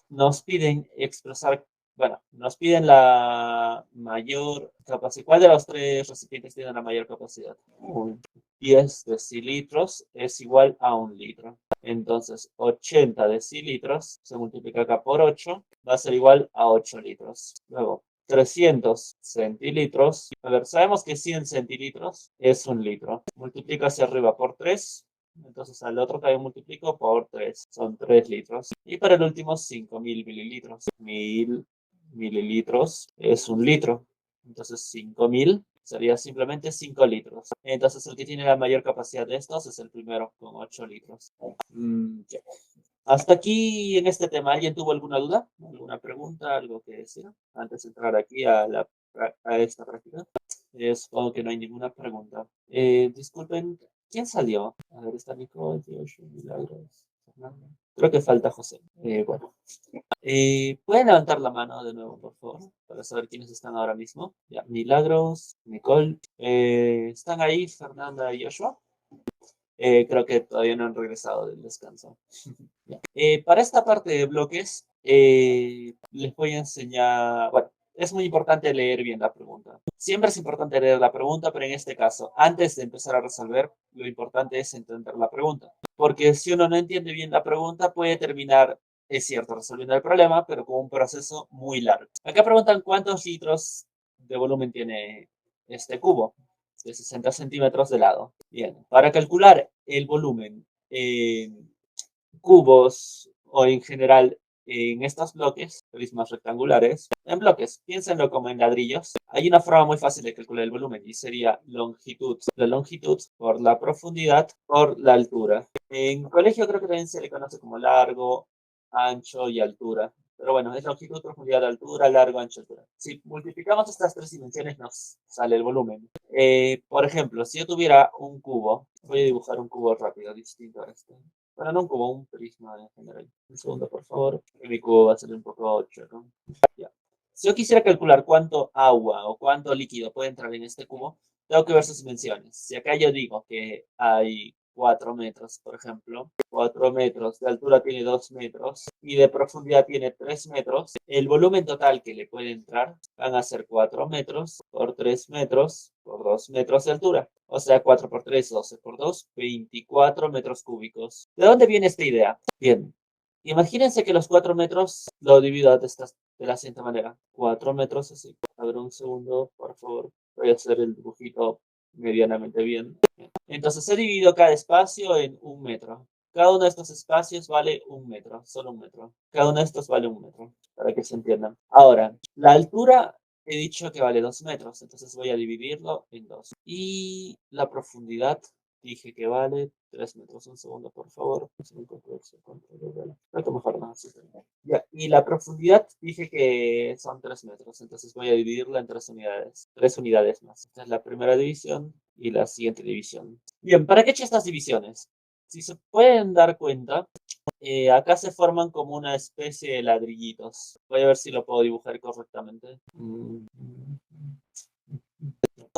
nos piden expresar, bueno, nos piden la mayor capacidad. ¿Cuál de los tres recipientes tiene la mayor capacidad? 10 decilitros es igual a 1 litro. Entonces, 80 decilitros se multiplica acá por 8, va a ser igual a 8 litros. Luego, 300 centilitros. A ver, sabemos que 100 centilitros es 1 litro. Multiplico hacia arriba por 3. Entonces al otro también multiplico por 3. Son 3 litros. Y para el último, 5000 mililitros. 1000 mililitros es 1 litro. Entonces 5000 sería simplemente 5 litros. Entonces el que tiene la mayor capacidad de estos es el primero con 8 litros. Ya. Hasta aquí en este tema, ¿alguien tuvo alguna duda? ¿Alguna pregunta? ¿Algo que decir? Antes de entrar aquí a esta práctica. Supongo que no hay ninguna pregunta. Disculpen, ¿quién salió? A ver, está Nicole, Joshua, Milagros, Fernando. Creo que falta José. Bueno. ¿Pueden levantar la mano de nuevo, por favor? Para saber quiénes están ahora mismo. Ya, Milagros, Nicole. ¿Están ahí Fernanda y Joshua? Creo que todavía no han regresado del descanso. Para esta parte de bloques, les voy a enseñar, bueno, es muy importante leer bien la pregunta. Siempre es importante leer la pregunta, pero en este caso, antes de empezar a resolver, lo importante es entender la pregunta. Porque si uno no entiende bien la pregunta, puede terminar, es cierto, resolviendo el problema, pero con un proceso muy largo. Acá preguntan cuántos litros de volumen tiene este cubo de 60 centímetros de lado. Bien, para calcular el volumen en cubos o en general en estos bloques, prismas rectangulares, en bloques, piénsenlo como en ladrillos. Hay una forma muy fácil de calcular el volumen y sería longitud. La longitud por la profundidad por la altura. En colegio creo que también se le conoce como largo, ancho y altura. Pero bueno, es longitud, profundidad, altura, largo, ancho, altura. Si multiplicamos estas tres dimensiones nos sale el volumen. Por ejemplo, si yo tuviera un cubo, voy a dibujar un cubo rápido, distinto a este. Bueno, no un cubo, un prisma en general. Un segundo, por favor. Mi cubo va a ser un poco chorro. Ya. Si yo quisiera calcular cuánto agua o cuánto líquido puede entrar en este cubo, tengo que ver sus dimensiones. Si acá yo digo que hay 4 metros, por ejemplo, 4 metros, de altura tiene 2 metros y de profundidad tiene 3 metros, el volumen total que le puede entrar van a ser 4 metros por 3 metros por 2 metros de altura. O sea, 4 por 3, 12 por 2, 24 metros cúbicos. ¿De dónde viene esta idea? Bien, imagínense que los 4 metros lo divido de la siguiente manera. 4 metros así. A ver, un segundo, por favor. Voy a hacer el dibujito medianamente bien. Entonces he dividido cada espacio en 1 metro. Cada uno de estos espacios vale 1 metro, solo 1 metro. Cada uno de estos vale 1 metro, para que se entiendan. Ahora, la altura he dicho que vale 2 metros, entonces voy a dividirlo en 2. Y la profundidad dije que vale 3 metros. Un segundo, por favor. Mejor no, así. Ya. Y la profundidad dije que son 3 metros, entonces voy a dividirla en 3 unidades. 3 unidades más. Esta es la primera división y la siguiente división. Bien, ¿para qué he hecho estas divisiones? Si se pueden dar cuenta, acá se forman como una especie de ladrillitos. Voy a ver si lo puedo dibujar correctamente.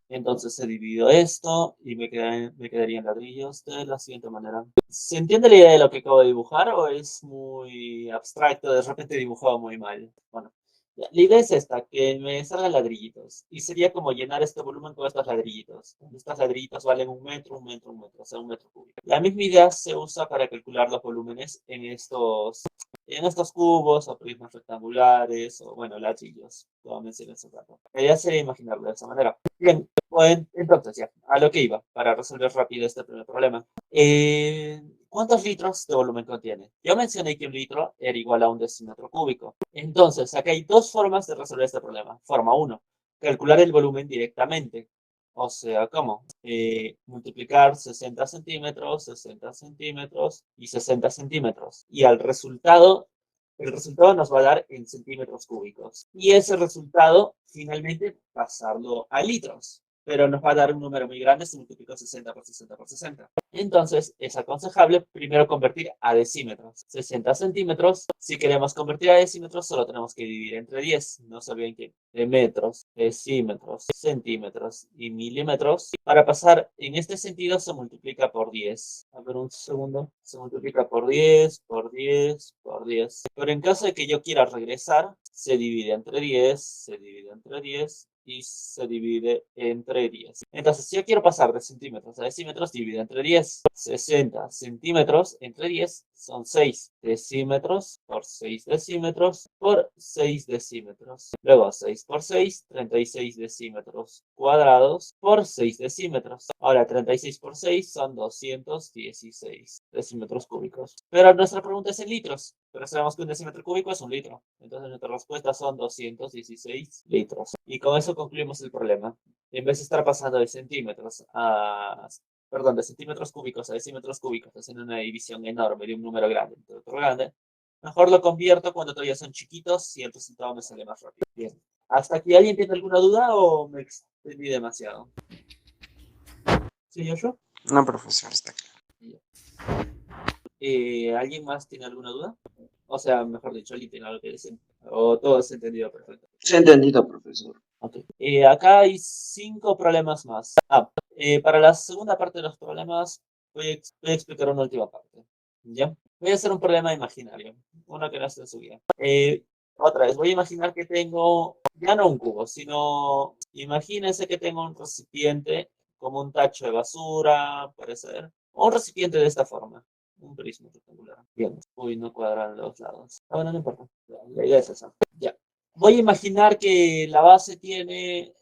Entonces he dividido esto y me quedarían ladrillos de la siguiente manera. ¿Se entiende la idea de lo que acabo de dibujar o es muy abstracto? De repente he dibujado muy mal. Bueno, la idea es esta, que me salgan ladrillitos. Y sería como llenar este volumen con estos ladrillitos. Estos ladrillitos valen 1 metro, 1 metro, 1 metro, o sea, 1 metro cúbico. La misma idea se usa para calcular los volúmenes en estos cubos o prismas rectangulares o, bueno, ladrillos, como mencioné hace rato. La idea sería imaginarlo de esa manera. Bien, bueno, entonces ya, a lo que iba, para resolver rápido este primer problema. ¿Cuántos litros de volumen contiene? Yo mencioné que 1 litro era igual a 1 decímetro cúbico. Entonces, acá hay dos formas de resolver este problema. Forma 1, calcular el volumen directamente. O sea, ¿cómo? Multiplicar 60 centímetros, 60 centímetros y 60 centímetros. Y el resultado nos va a dar en centímetros cúbicos. Y ese resultado, finalmente, pasarlo a litros. Pero nos va a dar un número muy grande si multiplico 60 por 60 por 60. Entonces, es aconsejable primero convertir a decímetros. 60 centímetros, si queremos convertir a decímetros, solo tenemos que dividir entre 10. No se olviden que de metros, decímetros, centímetros y milímetros. Para pasar en este sentido, se multiplica por 10. A ver, un segundo. Se multiplica por 10, por 10, por 10. Pero en caso de que yo quiera regresar, se divide entre 10, se divide entre 10 y se divide entre 10. Entonces, si yo quiero pasar de centímetros a decímetros, divide entre 10. 60 centímetros entre 10 son 6 decímetros por 6 decímetros por 6 decímetros. Luego 6 por 6, 36 decímetros cuadrados por 6 decímetros. Ahora 36 por 6 son 216 decímetros cúbicos. Pero nuestra pregunta es en litros. Pero sabemos que un decímetro cúbico es 1 litro. Entonces nuestra respuesta son 216 litros. Y con eso concluimos el problema. En vez de estar pasando de centímetros de centímetros cúbicos a decímetros cúbicos, haciendo una división enorme de un número grande entre otro grande, mejor lo convierto cuando todavía son chiquitos y el resultado me sale más rápido. Bien. ¿Hasta aquí alguien tiene alguna duda o me extendí demasiado? ¿Sí, yo? No, profesor, está claro. ¿Alguien más tiene alguna duda? O sea, mejor dicho, ¿alguien tiene algo que decir? ¿O todo se ha entendido perfecto? Se ha entendido, profesor. Okay. Acá hay 5 problemas más. Para la segunda parte de los problemas voy a explicar una última parte. ¿Ya? Voy a hacer un problema imaginario, uno que no esté en su guía. Otra vez, voy a imaginar que tengo, ya no un cubo, sino imagínense que tengo un recipiente como un tacho de basura, puede ser, o un recipiente de esta forma, un prisma rectangular. Bien, uy, no cuadran los lados. Ah, bueno, no importa, la idea es esa. Ya. Voy a imaginar que la base tiene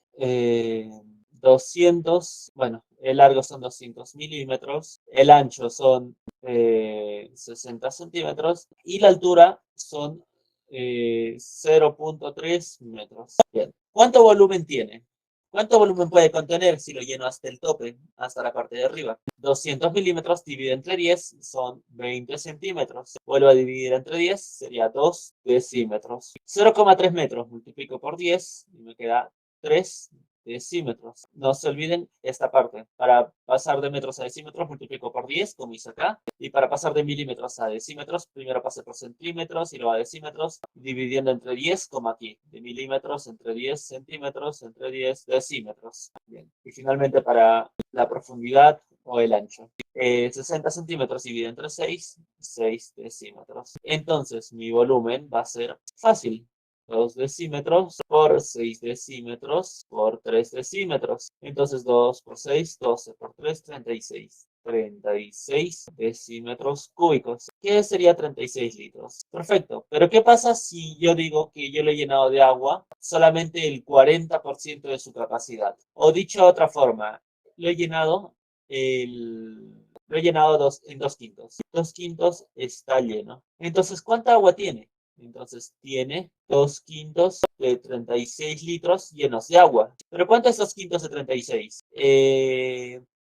200, bueno, el largo son 200 milímetros, el ancho son 60 centímetros y la altura son 0.3 metros. Bien. ¿Cuánto volumen tiene? ¿Cuánto volumen puede contener si lo lleno hasta el tope, hasta la parte de arriba? 200 milímetros dividido entre 10 son 20 centímetros. Vuelvo a dividir entre 10, sería 2 decímetros. 0,3 metros multiplico por 10 y me queda 3 decímetros. No se olviden esta parte. Para pasar de metros a decímetros multiplico por 10, como hice acá. Y para pasar de milímetros a decímetros, primero pasé por centímetros y luego a decímetros, dividiendo entre 10, como aquí. De milímetros entre 10 centímetros entre 10 decímetros. Bien. Y finalmente para la profundidad o el ancho. 60 centímetros dividido entre 6, 6 decímetros. Entonces mi volumen va a ser fácil. 2 decímetros por 6 decímetros por 3 decímetros. Entonces 2 por 6, 12 por 3, 36. 36 decímetros cúbicos. ¿Qué sería 36 litros? Perfecto. Pero ¿qué pasa si yo digo que yo lo he llenado de agua solamente el 40% de su capacidad? O dicho de otra forma, lo he llenado en 2 quintos. 2 quintos está lleno. Entonces, ¿cuánta agua tiene? Entonces tiene 2 quintos de 36 litros llenos de agua. ¿Pero cuánto es 2 quintos de 36?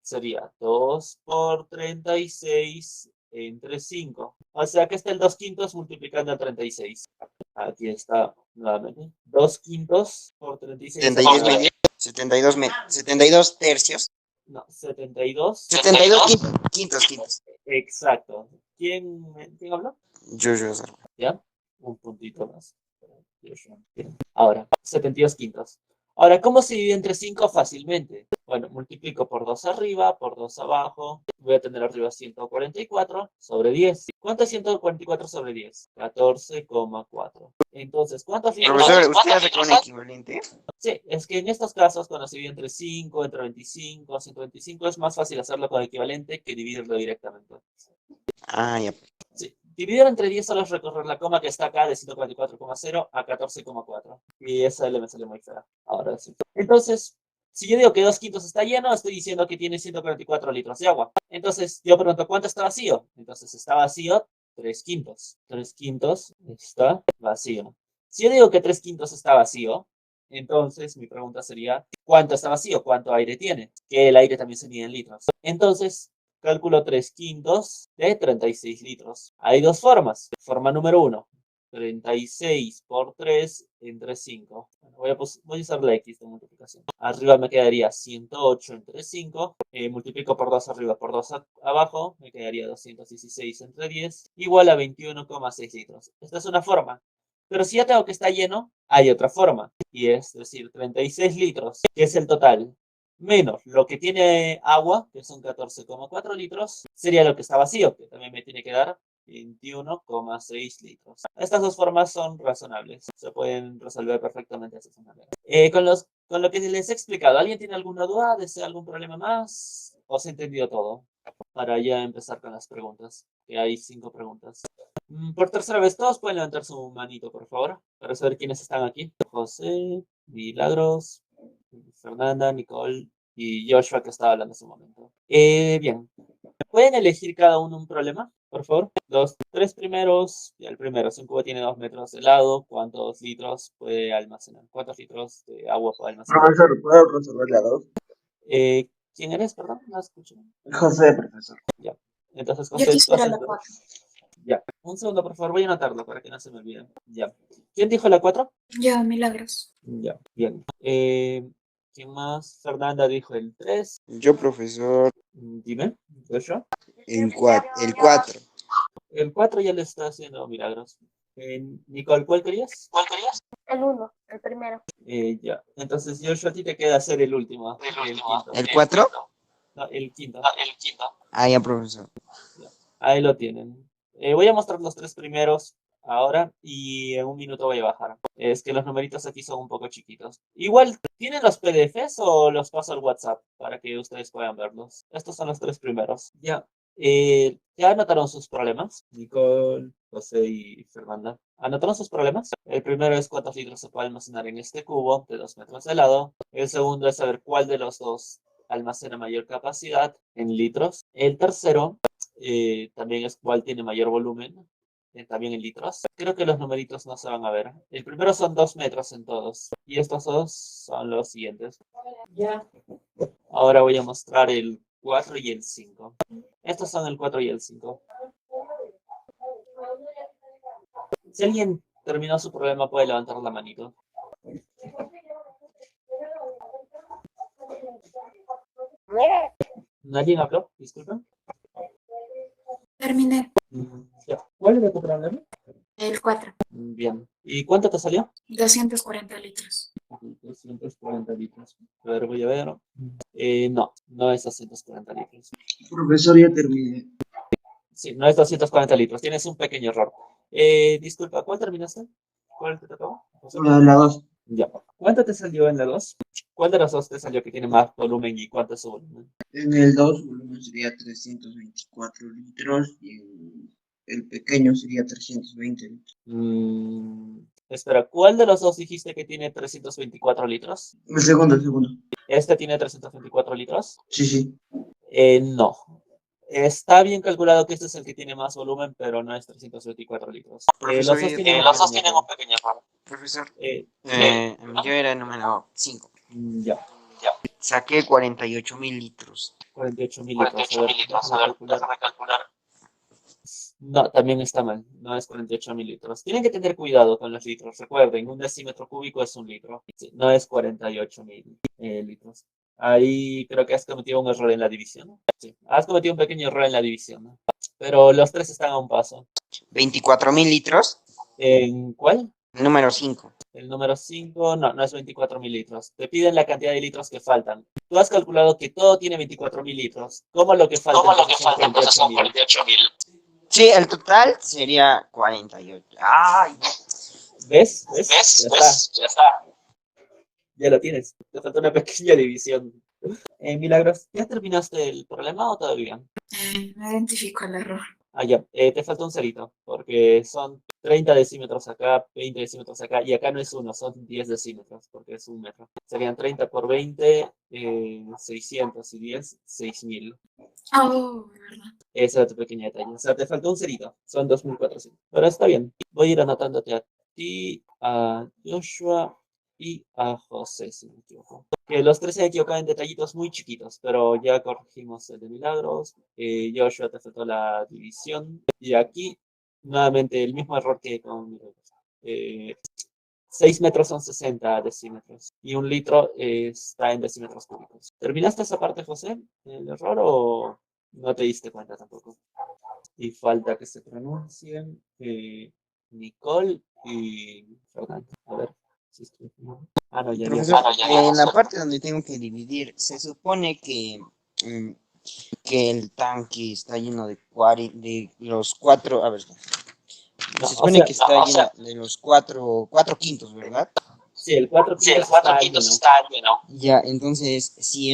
Sería 2 por 36 entre 5. O sea que está el 2 quintos multiplicando el 36. Aquí está nuevamente. 2 quintos por 36. 72 medios, 72 tercios. No, 72. 72 quintos. Exacto. ¿Quién habló? Yo. ¿Ya? Un puntito más. Bien. Ahora, 72 quintos. Ahora, ¿cómo se divide entre 5 fácilmente? Bueno, multiplico por 2 arriba, por 2 abajo. Voy a tener arriba 144 sobre 10. ¿Cuánto es 144 sobre 10? 14,4. Entonces, ¿cuántos litros? Profesor, ¿usted hace con equivalente? Sí, es que en estos casos, cuando se divide entre 5, entre 25, 125, es más fácil hacerlo con equivalente que dividirlo directamente. Ah, ya. Sí. Dividir entre 10 solo es recorrer la coma que está acá de 144,0 a 14,4. Y esa L me sale muy fea. Ahora sí. Entonces, si yo digo que 2 quintos está lleno, estoy diciendo que tiene 144 litros de agua. Entonces, yo pregunto, ¿cuánto está vacío? Entonces, está vacío 3 quintos. 3 quintos está vacío. Si yo digo que 3 quintos está vacío, entonces mi pregunta sería, ¿cuánto está vacío? ¿Cuánto aire tiene? Que el aire también se mide en litros. Entonces, cálculo 3 quintos de 36 litros. Hay dos formas. Forma número 1. 36 por 3 entre 5. Bueno, voy a usar la X de multiplicación. Arriba me quedaría 108 entre 5. Multiplico por 2 arriba por 2 abajo. Me quedaría 216 entre 10. Igual a 21,6 litros. Esta es una forma. Pero si ya tengo que está lleno, hay otra forma. Y es decir, 36 litros, que es el total, menos lo que tiene agua, que son 14,4 litros, sería lo que está vacío, que también me tiene que dar 21,6 litros. Estas dos formas son razonables. Se pueden resolver perfectamente de esa manera. Con lo que les he explicado, ¿alguien tiene alguna duda? ¿Desea algún problema más? ¿O se ha entendido todo? Para ya empezar con las preguntas, que hay 5 preguntas. Por tercera vez, todos pueden levantar su manito, por favor, para saber quiénes están aquí. José, Milagros, Fernanda, Nicole y Joshua, que estaba hablando hace un momento. Bien. ¿Pueden elegir cada uno un problema, por favor? Los 3 primeros. Y el primero, si un cubo tiene 2 metros de lado, ¿cuántos litros puede almacenar? ¿Cuántos litros de agua puede almacenar? Profesor, ¿puedo resolverle a dos? ¿Quién eres, perdón? No escucho. José, profesor. Ya. Entonces, Yo José, tú quisiera haces la el- 4. Ya. Un segundo, por favor, voy a anotarlo para que no se me olvide. Ya. ¿Quién dijo la 4? Yo, Milagros. Ya. Bien. ¿Quién más? Fernanda dijo el 3. Yo, profesor, Dime, Joshua. el 4. El 4 ya le está haciendo Milagros. Nicole, ¿cuál querías? El 1, el primero. Ya. Entonces, Joshua, a ti te queda hacer el último. El quinto. ¿El 4? No, el quinto. Ah, ya, profesor. Ya. Ahí lo tienen. Voy a mostrar los 3 primeros ahora y en un minuto voy a bajar. Es que los numeritos aquí son un poco chiquitos. Igual, ¿tienen los PDFs o los paso al WhatsApp para que ustedes puedan verlos? Estos son los 3 primeros. Ya. ¿Ya anotaron sus problemas? Nicole, José y Fernanda. ¿Anotaron sus problemas? El primero es cuántos litros se puede almacenar en este cubo de 2 metros de lado. El segundo es saber cuál de los dos almacena mayor capacidad en litros. El tercero también es cuál tiene mayor volumen, también en litros. Creo que los numeritos no se van a ver. El primero son 2 metros en todos. Y estos dos son los siguientes. Ya. Ahora voy a mostrar el 4 y el 5. Estos son el 4 y el 5. Si alguien terminó su problema, puede levantar la manito. ¿Nadie habló? Disculpen. Terminé. Ya. ¿Cuál era tu problema? El 4. Bien. ¿Y cuánto te salió? 240 litros. 240 litros. A ver, voy a ver. No, no es 240 litros. Profesor, ya terminé. Sí, no es 240 litros. Tienes un pequeño error. Disculpa, ¿cuál terminaste? ¿Cuál te tocó? La 2. Ya. ¿Cuánto te salió en la 2? ¿Cuál de las dos te salió que tiene más volumen y cuánto es su volumen? En el 2, volumen sería 324 litros y en el pequeño sería 320 litros. Espera, ¿cuál de los dos dijiste que tiene 324 litros? El segundo, el segundo. ¿Este tiene 324 litros? Sí, sí. No. Está bien calculado que este es el que tiene más volumen, pero no es 324 litros. Profesor, Los dos tienen un pequeño error. Profesor, ¿Sí? yo era el número 5. Ya. Saqué 48.000 litros. 48.000 litros. A ver, déjame calcular. No, también está mal. No es 48.000 litros. Tienen que tener cuidado con los litros. Recuerden, un decímetro cúbico es un litro. Sí, no es 48.000 litros. Ahí creo que has cometido un error en la división. Sí, has cometido un pequeño error en la división. Pero los tres están a un paso. 24.000 litros. ¿En cuál? Número 5. El número 5, no, no es 24.000 litros. Te piden la cantidad de litros que faltan. Tú has calculado que todo tiene 24.000 litros. ¿Cómo lo que falta entonces son 48.000? Sí, el total sería 48. ¡Ay! ¿Ves? Ya está. Ya lo tienes. Te falta una pequeña división. Milagros, ¿ya terminaste el problema o todavía? No identifico el error. Ah, ya. Te falta un cerito, porque son 30 decímetros acá, 20 decímetros acá, y acá no es uno, son 10 decímetros, porque es un metro. Serían 30 por 20, 600 y 10, 6.000. Oh, verdad. Ese era tu pequeño detalle. O sea, te faltó un cerito, son 2.400. Pero está bien. Voy a ir anotándote a ti, a Joshua y a José, si no me equivoco. Que los tres se han equivocado en detallitos muy chiquitos, pero ya corregimos el de Milagros. Joshua, te faltó la división. Y aquí, nuevamente, el mismo error que con Milagros. 6 metros son 60 decímetros. Y un litro está en decímetros cúbicos. ¿Terminaste esa parte, José? ¿El error o no te diste cuenta tampoco? Y falta que se pronuncien Nicole y Fernando. A ver si estoy. Ah, no, ya. Profesor, en la parte donde tengo que dividir, se supone que el tanque está lleno de los cuatro. A ver, No, se supone que está lleno de los cuatro quintos, ¿verdad? Sí, el 4 quintos está lleno. Ya, entonces, si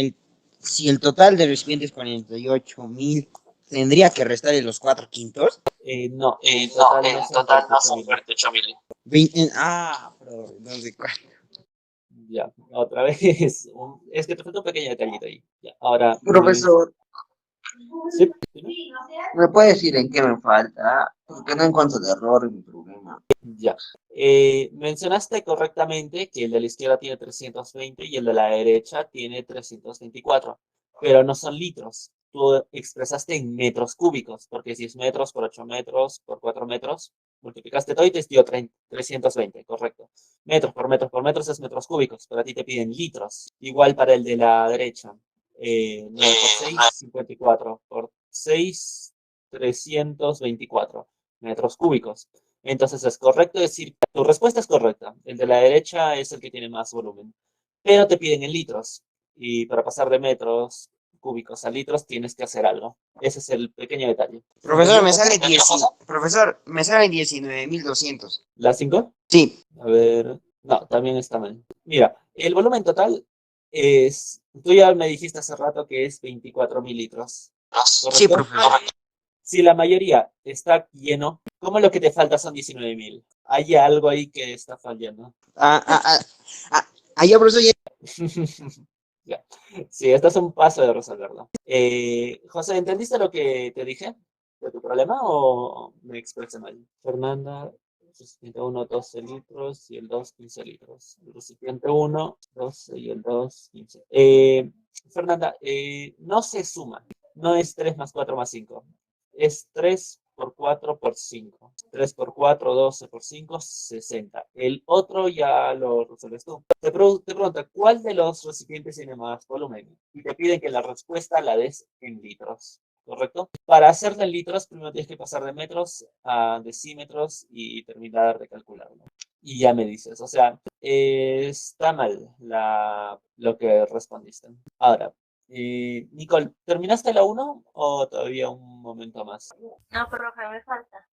el total de recipientes es 48.000, tendría que restarle los 4 quintos. No, en total no son 48.000. Pero entonces, Ya, otra vez. Es que te falta un pequeño detallito ahí. Ya, ahora. profesor, Sí, ¿me puede decir en qué me falta? Porque no encuentro el error en mi problema. ya. Mencionaste correctamente que el de la izquierda tiene 320 y el de la derecha tiene 324, pero no son litros. Tú expresaste en metros cúbicos, porque si es metros por 8 metros por 4 metros, multiplicaste todo y te dio 320, correcto. Metros por metros por metros es metros cúbicos, pero a ti te piden litros. Igual para el de la derecha. 9 por 6, 54. Por 6, 324 metros cúbicos. Entonces es correcto decir, tu respuesta es correcta. El de la derecha es el que tiene más volumen. Pero te piden en litros. Y para pasar de metros cúbicos a litros, tienes que hacer algo. Ese es el pequeño detalle. Profesor, me sale 19.200. ¿La 5? Sí, A ver, no, también está mal. Mira, el volumen total es, tú ya me dijiste hace rato que es 24.000 litros, sí, ¿correcto? profesor. Si la mayoría está lleno, ¿cómo lo que te falta son 19.000? Hay algo ahí que está fallando. Ah, ah, ah, ya, profesor, ya. Ya. Sí, esto es un paso de resolverlo. José, ¿entendiste lo que te dije de tu problema o me expresé mal? Fernanda, recipiente 1, 12 litros y el 2, 15 litros. El recipiente 1, 12 y el 2, 15. Fernanda, no se suma. No es 3 más 4 más 5. Es 3 por 4 por 5. 3 por 4, 12 por 5, 60. El otro ya lo resuelves tú. Te pregunta, ¿cuál de los recipientes tiene más volumen? Y te piden que la respuesta la des en litros, ¿correcto? Para hacerla en litros, primero tienes que pasar de metros a decímetros y terminar de calcularlo. Y ya me dices, o sea, está mal lo que respondiste. Ahora, Nicole, ¿terminaste la uno o todavía un momento más? No, profe, me falta.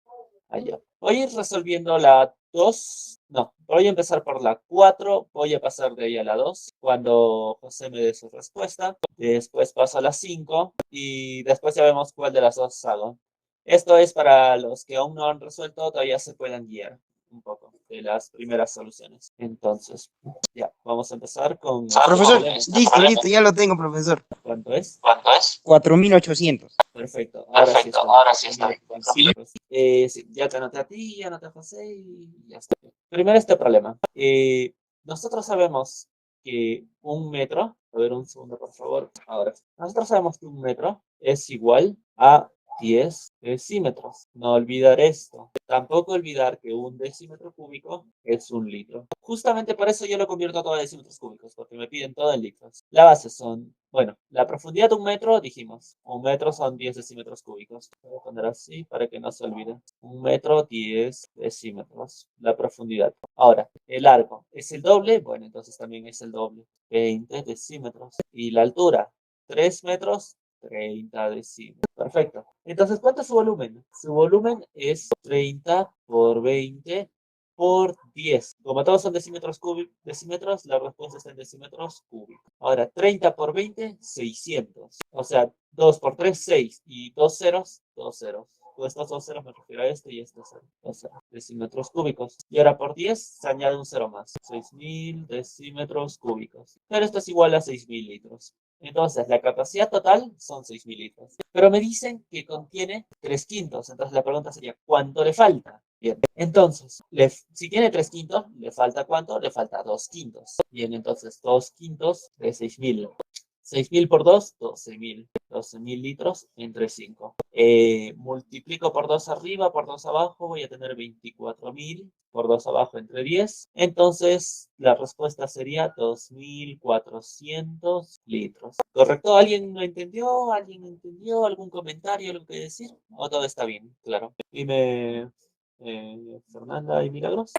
Allá. Voy a ir resolviendo la 2. No, voy a empezar por la 4. Voy a pasar de ahí a la 2 cuando José me dé su respuesta. Después paso a la 5 y después ya vemos cuál de las dos hago. Esto es para los que aún no han resuelto, todavía se puedan guiar un poco de las primeras soluciones. Entonces, ya, vamos a empezar con... Profesor, listo, ya lo tengo, profesor. ¿Cuánto es? 4.800. Perfecto, ahora sí está bien. Sí, ya te anoté a ti, ya anoté a José y ya está. Primero este problema. Nosotros sabemos que un metro, a ver un segundo por favor, ahora. Nosotros sabemos que un metro es igual a 10 decímetros. No olvidar esto. Tampoco olvidar que un decímetro cúbico es un litro. Justamente por eso yo lo convierto todo a decímetros cúbicos, porque me piden todo en litros. La base son, bueno, la profundidad de un metro, dijimos. Un metro son 10 decímetros cúbicos. Voy a poner así para que no se olvide. Un metro, 10 decímetros. La profundidad. Ahora, el largo es el doble, bueno, entonces también es el doble. 20 decímetros. Y la altura, 3 metros, 30 decímetros. Perfecto. Entonces, ¿cuánto es su volumen? Su volumen es 30 por 20 por 10. Como todos son decímetros, la respuesta está en decímetros cúbicos. Ahora, 30 por 20, 600. O sea, 2 por 3, 6. Y 2 ceros, 2 ceros. Con estos 2 ceros me refiero a este y este cero. O sea, decímetros cúbicos. Y ahora por 10 se añade un cero más. 6.000 decímetros cúbicos. Pero esto es igual a 6.000 litros. Entonces, la capacidad total son 6.000 litros. Pero me dicen que contiene 3 quintos. Entonces, la pregunta sería, ¿cuánto le falta? Bien, entonces, si tiene 3 quintos, ¿le falta cuánto? Le falta 2 quintos. Bien, entonces, 2 quintos de 6.000. 6.000 por 2, 12.000. 12.000 litros entre 5. Multiplico por 2 arriba, por 2 abajo, voy a tener 24.000 por 2 abajo entre 10. Entonces, la respuesta sería 2.400 litros. ¿Correcto? ¿Alguien lo entendió? ¿Alguien entendió? ¿Algún comentario? ¿Algo que decir? ¿O todo está bien? Claro. Dime, Fernanda y Milagros.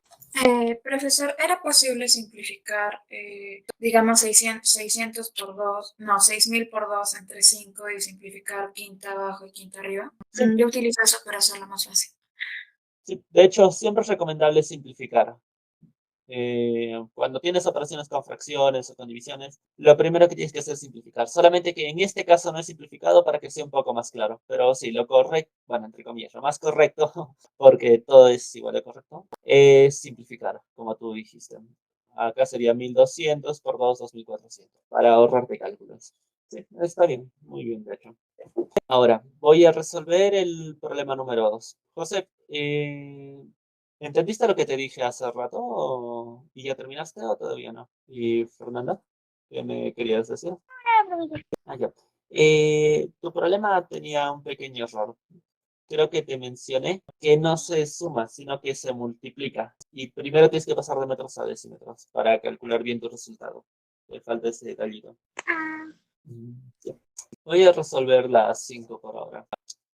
Profesor, ¿era posible simplificar, digamos, 600 por 2, no, 6.000 por 2 entre 5 y simplificar quinta abajo y quinta arriba? Sí. Yo utilizo eso para hacerlo más fácil. Sí, de hecho, siempre es recomendable simplificar. Cuando tienes operaciones con fracciones o con divisiones, lo primero que tienes que hacer es simplificar. Solamente que en este caso no es simplificado para que sea un poco más claro. Pero sí, lo correcto, bueno, entre comillas, lo más correcto, porque todo es igual de correcto, es simplificar, como tú dijiste. Acá sería 1.200 por 2, 2.400, para ahorrarte cálculos. Sí, está bien, muy bien, de hecho. Ahora, voy a resolver el problema número 2. José, ¿entendiste lo que te dije hace rato? ¿Y ya terminaste o todavía no? ¿Y Fernanda? ¿Qué me querías decir? Ah, ya. Tu problema tenía un pequeño error. Creo que te mencioné que no se suma, sino que se multiplica. Y primero tienes que pasar de metros a decímetros para calcular bien tu resultado. Te falta ese detallito. Ya. Voy a resolver las 5 por ahora,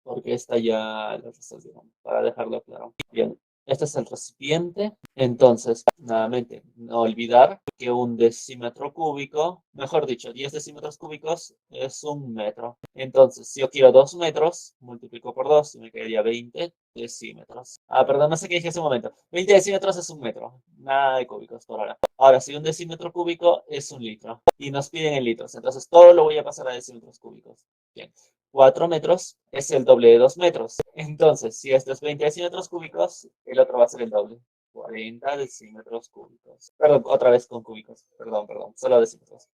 porque esta ya la resolvieron, para dejarlo claro. Bien, Este es el recipiente. Entonces, nuevamente, no olvidar que un decímetro cúbico, mejor dicho, 10 decímetros cúbicos es un metro. Entonces, si yo quiero 2 metros, multiplico por 2 y me quedaría 20 decímetros. Perdón, no sé qué dije hace un momento. 20 decímetros es un metro. Nada de cúbicos por ahora. Ahora, si un decímetro cúbico es un litro. Y nos piden en litros. Entonces, todo lo voy a pasar a decímetros cúbicos. Bien. 4 metros es el doble de 2 metros. Entonces, si esto es 20 decímetros cúbicos, el otro va a ser el doble. 40 decímetros cúbicos. Perdón, otra vez con cúbicos. Perdón, solo decímetros.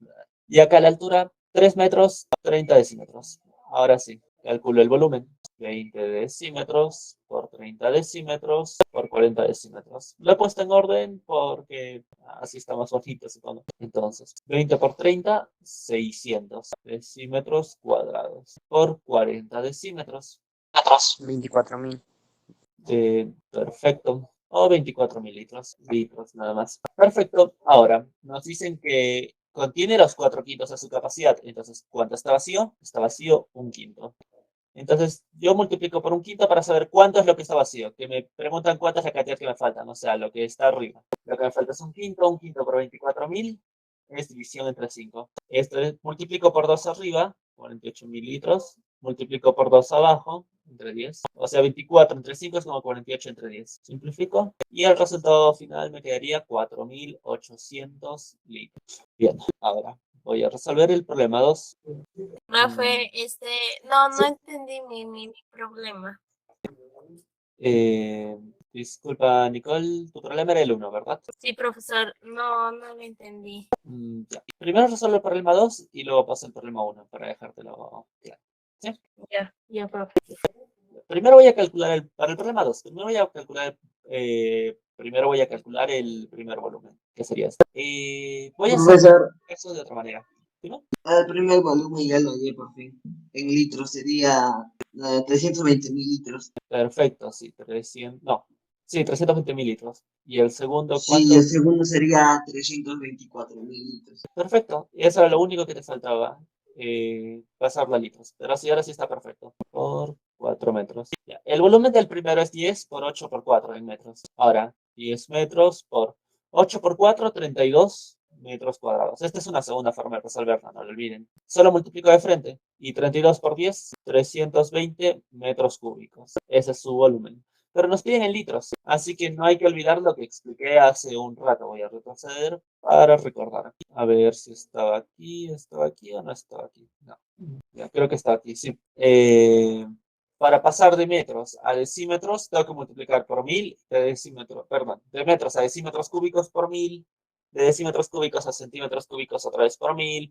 Y acá la altura, 3 metros, 30 decímetros. Ahora sí, calculo el volumen. 20 decímetros por 30 decímetros por 40 decímetros. Lo he puesto en orden porque así está más bonito, supongo. Entonces, 20 por 30, 600 decímetros cuadrados por 40 decímetros. 24.000. Perfecto. O 24.000 litros. Litros nada más. Perfecto. Ahora, nos dicen que contiene los 4 quintos de su capacidad. Entonces, ¿cuánto está vacío? Está vacío un quinto. Entonces, yo multiplico por un quinto para saber cuánto es lo que está vacío. Que me preguntan cuánta es la cantidad que me faltan. O sea, lo que está arriba. Lo que me falta es un quinto por 24.000 es división entre 5. Esto es, multiplico por 2 arriba, 48.000 litros. Multiplico por 2 abajo, entre 10. O sea, 24 entre 5 es como 48 entre 10. Simplifico. Y el resultado final me quedaría 4.800 litros. Bien, ahora voy a resolver el problema 2. Profe, no entendí mi problema. Disculpa, Nicole, tu problema era el 1, ¿verdad? Sí, profesor, no lo entendí. Ya. Primero resuelvo el problema 2 y luego paso el problema 1 para dejártelo claro. ¿Sí? Ya, profe. Primero voy a calcular para el problema 2. Primero voy a calcular el primer volumen, que sería este. Voy a hacer Profesor, eso de otra manera. ¿Sí, no? el primer volumen ya lo hallé por fin. En litros sería 320.000 litros. Perfecto, sí, 300, no, sí, 320.000 litros. ¿Y el segundo Sí, el cuánto? segundo sería 324.000 litros. Perfecto, y eso era lo único que te faltaba, pasarlo a litros. Pero sí, ahora sí está perfecto. Por 4 metros. Ya. El volumen del primero es 10 por 8 por 4 en metros. Ahora, 10 metros por 8 por 4, 32 metros cuadrados. Esta es una segunda forma de resolverla, no lo olviden. Solo multiplico de frente. Y 32 por 10, 320 metros cúbicos. Ese es su volumen. Pero nos piden en litros, así que no hay que olvidar lo que expliqué hace un rato. Voy a retroceder para recordar. A ver si estaba aquí o no estaba aquí. No, ya creo que estaba aquí, sí. Para pasar de metros a decímetros, tengo que multiplicar por 1000 de decímetros, perdón, de metros a decímetros cúbicos por 1000, de decímetros cúbicos a centímetros cúbicos otra vez por 1000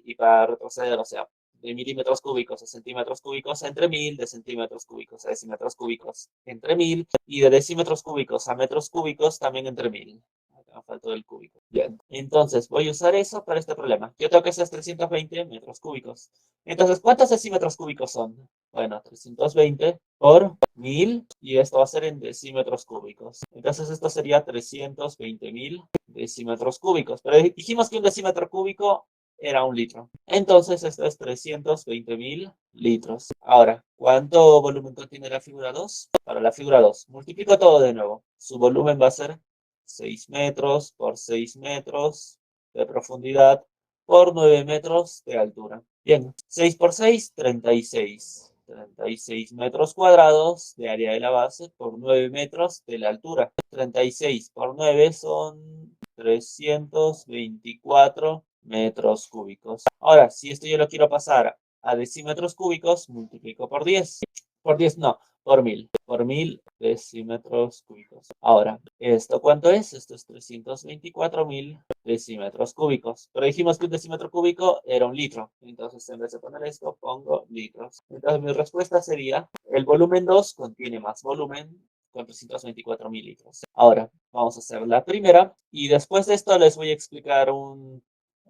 y para retroceder, o sea, de milímetros cúbicos a centímetros cúbicos entre 1000, de centímetros cúbicos a decímetros cúbicos entre 1000 y de decímetros cúbicos a metros cúbicos también entre 1000. Acá faltó el cúbico. Bien, entonces voy a usar eso para este problema. Yo tengo que hacer 320 metros cúbicos. Entonces, ¿cuántos decímetros cúbicos son? Bueno, 320 por 1000 y esto va a ser en decímetros cúbicos. Entonces, esto sería 320.000 decímetros cúbicos. Pero dijimos que un decímetro cúbico era un litro. Entonces, esto es 320.000 litros. Ahora, ¿cuánto volumen contiene la figura 2? Para la figura 2, multiplico todo de nuevo. Su volumen va a ser 6 metros por 6 metros de profundidad por 9 metros de altura. Bien, 6 por 6, 36. 36 metros cuadrados de área de la base por 9 metros de la altura. 36 por 9 son 324 metros cúbicos. Ahora, si esto yo lo quiero pasar a decímetros cúbicos, multiplico por 10. Por 10 no, por 1000. Por 1000 decímetros cúbicos. Ahora, ¿esto cuánto es? Esto es 324.000 decímetros cúbicos. Pero dijimos que un decímetro cúbico era un litro. Entonces, en vez de poner esto, pongo litros. Entonces, mi respuesta sería, el volumen 2 contiene más volumen con 324.000 litros. Ahora, vamos a hacer la primera. Y después de esto les voy a explicar un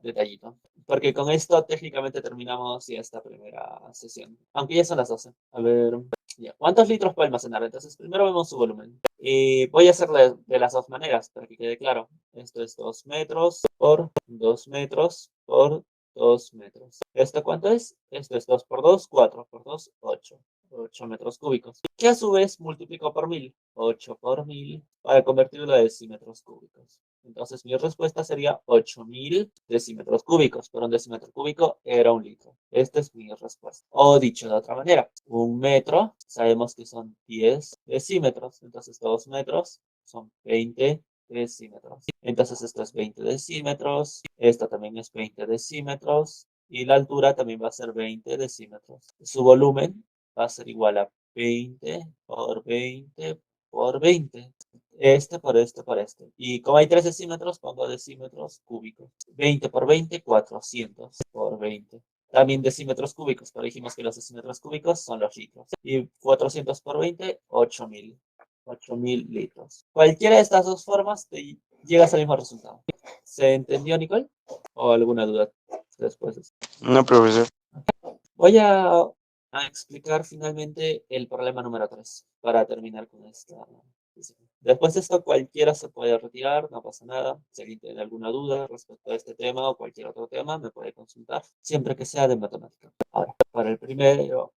detallito. Porque con esto técnicamente terminamos ya esta primera sesión. Aunque ya son las 12. A ver, ya. ¿Cuántos litros puede almacenar? Entonces, primero vemos su volumen. Voy a hacerlo de las dos maneras, para que quede claro. Esto es 2 metros por 2 metros por 2 metros. ¿Esto cuánto es? Esto es 2 por 2, 4 por 2, 8. 8 metros cúbicos, que a su vez multiplico por 1000, 8 por 1000, para convertirlo a decímetros cúbicos. Entonces mi respuesta sería 8000 decímetros cúbicos, pero un decímetro cúbico era un litro. Esta es mi respuesta. O dicho de otra manera, un metro, sabemos que son 10 decímetros, entonces 2 metros son 20 decímetros. Entonces esto es 20 decímetros, esto también es 20 decímetros, y la altura también va a ser 20 decímetros. Su volumen va a ser igual a 20 por 20 por 20. Este por este por este. Y como hay 3 decímetros, pongo decímetros cúbicos. 20 por 20, 400 por 20. También decímetros cúbicos, pero dijimos que los decímetros cúbicos son los litros. Y 400 por 20, 8000. 8000 litros. Cualquiera de estas dos formas te llegas al mismo resultado. ¿Se entendió, Nicole? ¿O alguna duda después? No, profesor. Voy a explicar finalmente el problema número 3 para terminar con esta. Después de esto, cualquiera se puede retirar, no pasa nada. Si alguien tiene alguna duda respecto a este tema o cualquier otro tema, me puede consultar, siempre que sea de matemática. Ahora, para el primero,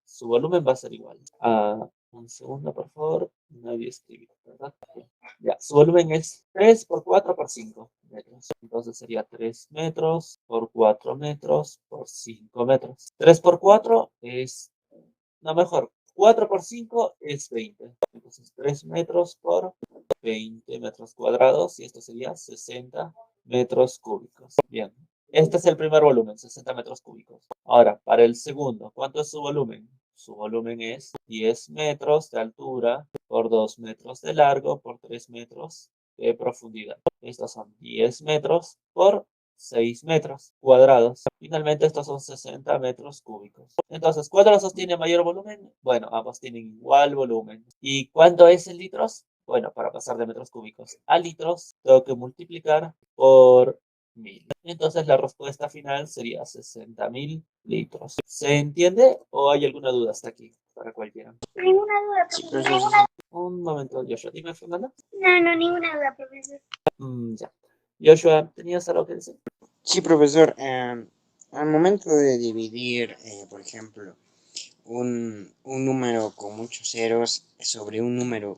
su volumen va a ser igual a... Un segundo, por favor. Nadie escribe, ¿verdad? Ya, su volumen es 3 por 4 por 5 metros. Entonces sería 3 metros por 4 metros por 5 metros. 3 por 4 es, no mejor, 4 por 5 es 20. Entonces 3 metros por 20 metros cuadrados y esto sería 60 metros cúbicos. Bien, este es el primer volumen, 60 metros cúbicos. Ahora, para el segundo, ¿cuánto es su volumen? Su volumen es 10 metros de altura por 2 metros de largo por 3 metros de profundidad. Estos son 10 metros por 6 metros cuadrados. Finalmente estos son 60 metros cúbicos. Entonces, ¿cuál de los dos tiene mayor volumen? Bueno, ambos tienen igual volumen. ¿Y cuánto es en litros? Bueno, para pasar de metros cúbicos a litros, tengo que multiplicar por 1000. Entonces la respuesta final sería 60.000 litros. ¿Se entiende o hay alguna duda hasta aquí para cualquiera? Ninguna duda, Sí, profesor. profesor. Un momento, Joshua, dime, Fernanda. No, ninguna duda, profesor. Ya. Joshua, ¿tenías algo que decir? Sí, profesor. Al momento de dividir, por ejemplo, un número con muchos ceros sobre un número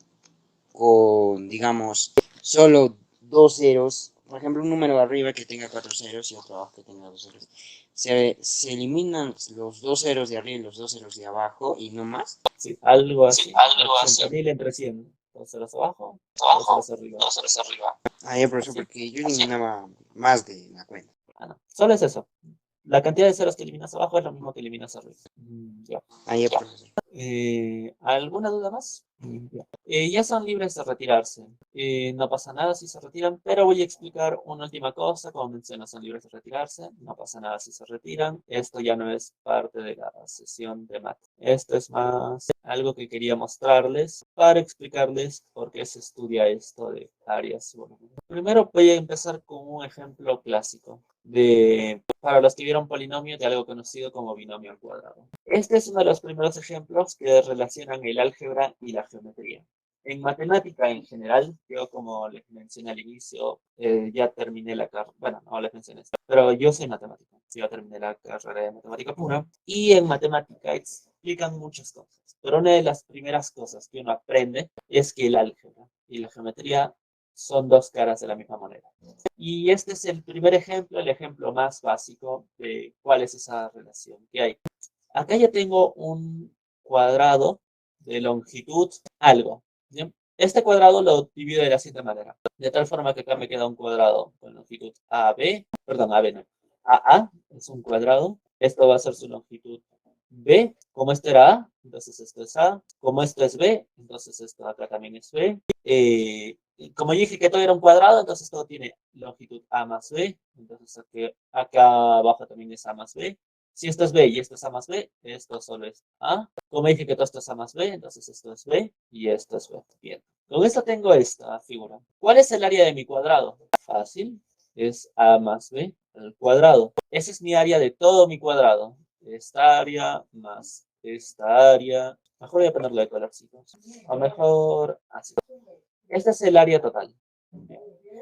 con, digamos, solo dos ceros, por ejemplo, un número arriba que tenga 4 ceros y otro abajo que tenga 2 ceros, se eliminan los 2 ceros de arriba y los 2 ceros de abajo y no más. Sí, algo así. 80.000 entre 100. 2 ceros abajo, 2 ceros arriba. Ah, ya, profesor, porque yo eliminaba más de la cuenta. Ah, no. Solo es eso. La cantidad de ceros que eliminas abajo es lo mismo que eliminas arriba. Ya. Ah, ya, profesor. ¿Alguna duda más? Ya. Ya son libres de retirarse. No pasa nada si se retiran, pero voy a explicar una última cosa. Como mencioné, son libres de retirarse. No pasa nada si se retiran. Esto ya no es parte de la sesión de mate. Esto es más algo que quería mostrarles para explicarles por qué se estudia esto de áreas y volúmenes. Primero voy a empezar con un ejemplo clásico para los que vieron polinomio de algo conocido como binomio al cuadrado. Este es uno de los primeros ejemplos que relacionan el álgebra y la geometría. En matemática en general, yo como les mencioné al inicio, ya terminé la carrera, bueno, no les mencioné esto, pero yo soy matemático, yo terminé la carrera de matemática pura, y en matemática explican muchas cosas, pero una de las primeras cosas que uno aprende es que el álgebra y la geometría son dos caras de la misma moneda. Y este es el primer ejemplo, el ejemplo más básico de cuál es esa relación que hay. Acá ya tengo un cuadrado de longitud algo. ¿Bien? Este cuadrado lo divido de la siguiente manera. De tal forma que acá me queda un cuadrado con longitud AB. Perdón, AB no. AA es un cuadrado. Esto va a ser su longitud B. Como esto era A, entonces esto es A. Como esto es B, entonces esto acá también es B. Como yo dije que todo era un cuadrado, entonces todo tiene longitud A más B. Entonces acá abajo también es A más B. Si esto es B y esto es A más B, esto solo es A. Como dije que todo esto es A más B, entonces esto es B y esto es B. Bien. Con esto tengo esta figura. ¿Cuál es el área de mi cuadrado? Fácil. Es A más B al cuadrado. Esa es mi área de todo mi cuadrado. Esta área más esta área. Mejor voy a ponerlo de colorcitos. O mejor así. Este es el área total.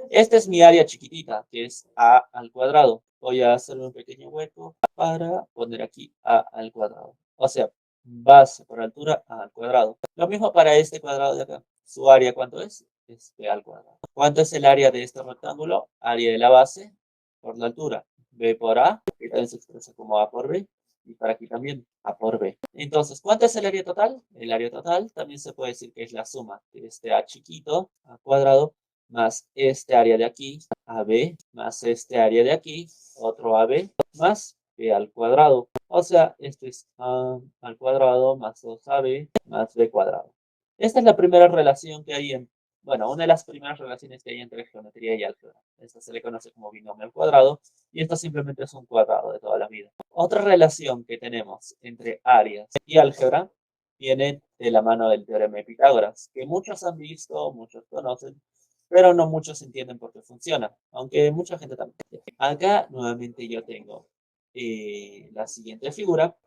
Esta es mi área chiquitita, que es A al cuadrado. Voy a hacer un pequeño hueco para poner aquí A al cuadrado. O sea, base por altura a al cuadrado. Lo mismo para este cuadrado de acá. ¿Su área cuánto es? Es b al cuadrado. ¿Cuánto es el área de este rectángulo? Área de la base por la altura. B por A, que también se expresa como A por B. Y para aquí también, A por B. Entonces, ¿cuánto es el área total? El área total también se puede decir que es la suma de este A chiquito, A cuadrado, más este área de aquí, AB, más este área de aquí, otro AB, más B al cuadrado. O sea, esto es A al cuadrado más 2AB más B cuadrado. Esta es la primera relación que hay bueno, una de las primeras relaciones que hay entre geometría y álgebra. Esta se le conoce como binomio al cuadrado y esto simplemente es un cuadrado de toda la vida. Otra relación que tenemos entre áreas y álgebra viene de la mano del teorema de Pitágoras, que muchos han visto, muchos conocen, pero no muchos entienden por qué funciona, aunque mucha gente también. Acá nuevamente yo tengo la siguiente figura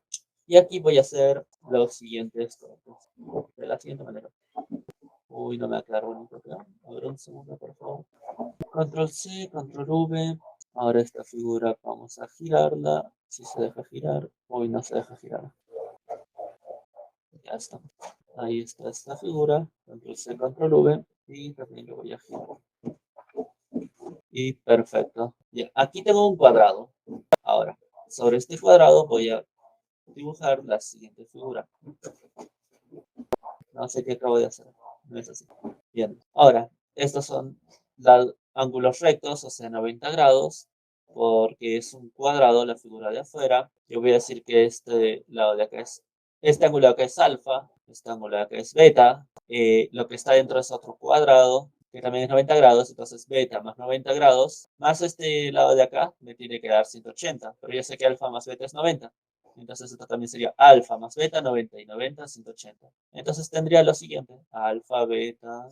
y aquí voy a hacer los siguientes cortes de la siguiente manera. Uy, no me va a quedar bonito acá. A ver, un segundo, por favor. Control C, Control V. Ahora esta figura vamos a girarla. Si se deja girar. Uy, no se deja girar. Ya está. Ahí está esta figura. Control C, Control V. Y también lo voy a girar. Y perfecto. Ya, aquí tengo un cuadrado. Ahora, sobre este cuadrado voy a dibujar la siguiente figura. No sé qué acabo de hacer. No es así. Bien. Ahora, estos son los ángulos rectos, o sea, 90 grados, porque es un cuadrado la figura de afuera. Yo voy a decir que este lado de acá es, este ángulo de acá es alfa, este ángulo de acá es beta, lo que está dentro es otro cuadrado, que también es 90 grados, entonces beta más 90 grados, más este lado de acá me tiene que dar 180, pero yo sé que alfa más beta es 90. Entonces esto también sería alfa más beta, 90 y 90, 180. Entonces tendría lo siguiente, alfa, beta,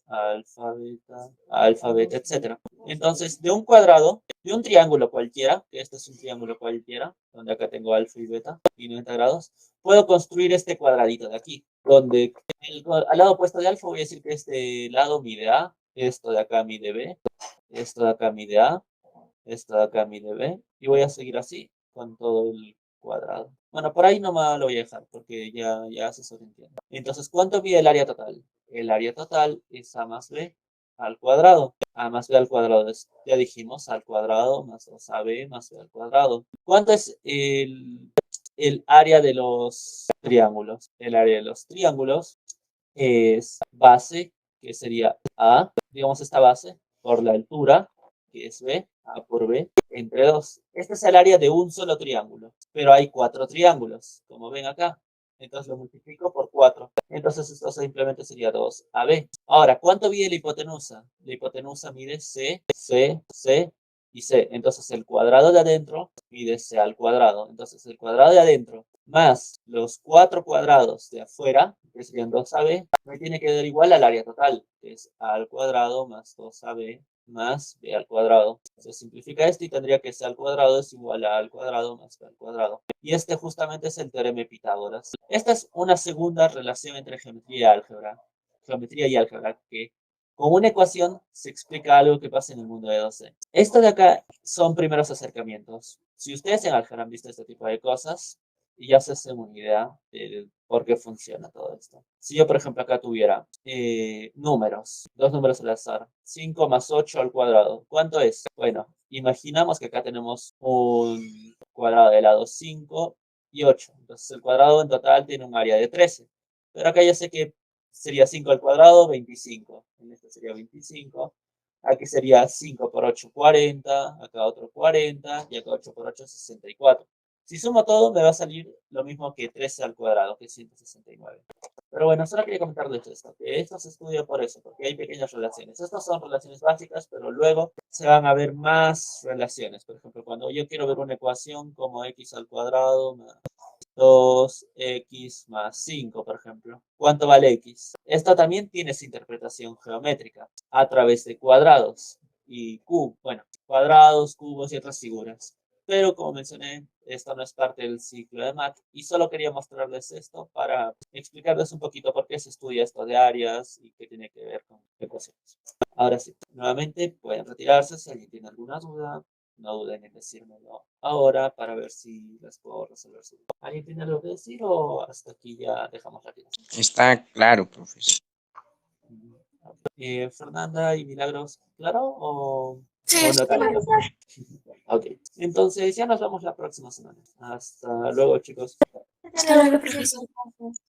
alfa, beta, alfa, beta, etc. Entonces, de un cuadrado, de un triángulo cualquiera, que este es un triángulo cualquiera, donde acá tengo alfa y beta y 90 grados, puedo construir este cuadradito de aquí, donde al lado opuesto de alfa voy a decir que este lado mide A, esto de acá mide B, esto de acá mide A, esto de acá mide B, y voy a seguir así con todo el cuadrado. Bueno, por ahí nomás lo voy a dejar, porque ya se sobreentiende. Entonces, ¿cuánto mide el área total? El área total es A más B al cuadrado. A más B al cuadrado es, ya dijimos, al cuadrado más 2AB más B al cuadrado. ¿Cuánto es el área de los triángulos? El área de los triángulos es base, que sería A, digamos esta base, por la altura, que es B, A por B, entre 2. Este es el área de un solo triángulo, pero hay 4 triángulos, como ven acá. Entonces lo multiplico por 4. Entonces esto simplemente sería 2AB. Ahora, ¿cuánto mide la hipotenusa? La hipotenusa mide C, C, C y C. Entonces el cuadrado de adentro mide C al cuadrado. Entonces el cuadrado de adentro más los 4 cuadrados de afuera, que serían 2AB, me tiene que dar igual al área total, que es A al cuadrado más 2AB más B al cuadrado. Se simplifica esto y tendría que C al cuadrado es igual a A al cuadrado más B al cuadrado. Y este justamente es el teorema de Pitágoras. Esta es una segunda relación entre geometría y álgebra. Geometría y álgebra, que con una ecuación se explica algo que pasa en el mundo de 2D. Esto de acá son primeros acercamientos. Si ustedes en álgebra han visto este tipo de cosas, y ya se hacen una idea de por qué funciona todo esto. Si yo, por ejemplo, acá tuviera números, dos números al azar, 5 más 8 al cuadrado, ¿cuánto es? Bueno, imaginamos que acá tenemos un cuadrado de lado 5 y 8. Entonces el cuadrado en total tiene un área de 13. Pero acá ya sé que sería 5 al cuadrado, 25. En este sería 25. Aquí sería 5 por 8, 40. Acá otro 40. Y acá 8 por 8, 64. Si sumo todo, me va a salir lo mismo que 13 al cuadrado, que es 169. Pero bueno, solo quería comentarles esto, que esto se estudia por eso, porque hay pequeñas relaciones. Estas son relaciones básicas, pero luego se van a ver más relaciones. Por ejemplo, cuando yo quiero ver una ecuación como x al cuadrado más 2x más 5, por ejemplo. ¿Cuánto vale x? Esto también tiene su interpretación geométrica a través de cuadrados y bueno, cuadrados, cubos y otras figuras. Pero como mencioné, esto no es parte del ciclo de math y solo quería mostrarles esto para explicarles un poquito por qué se estudia esto de áreas y qué tiene que ver con ecuaciones. Ahora sí, nuevamente pueden retirarse si alguien tiene alguna duda. no duden en decírmelo ahora para ver si les puedo resolver su duda. ¿Alguien tiene algo que decir o hasta aquí ya dejamos la clase? Está claro, profesor. Fernanda y Milagros, ¿claro? ¿O Sí, no sí, tanto? Ok, entonces ya nos vemos la próxima semana. Hasta luego, chicos. hasta luego, profesor.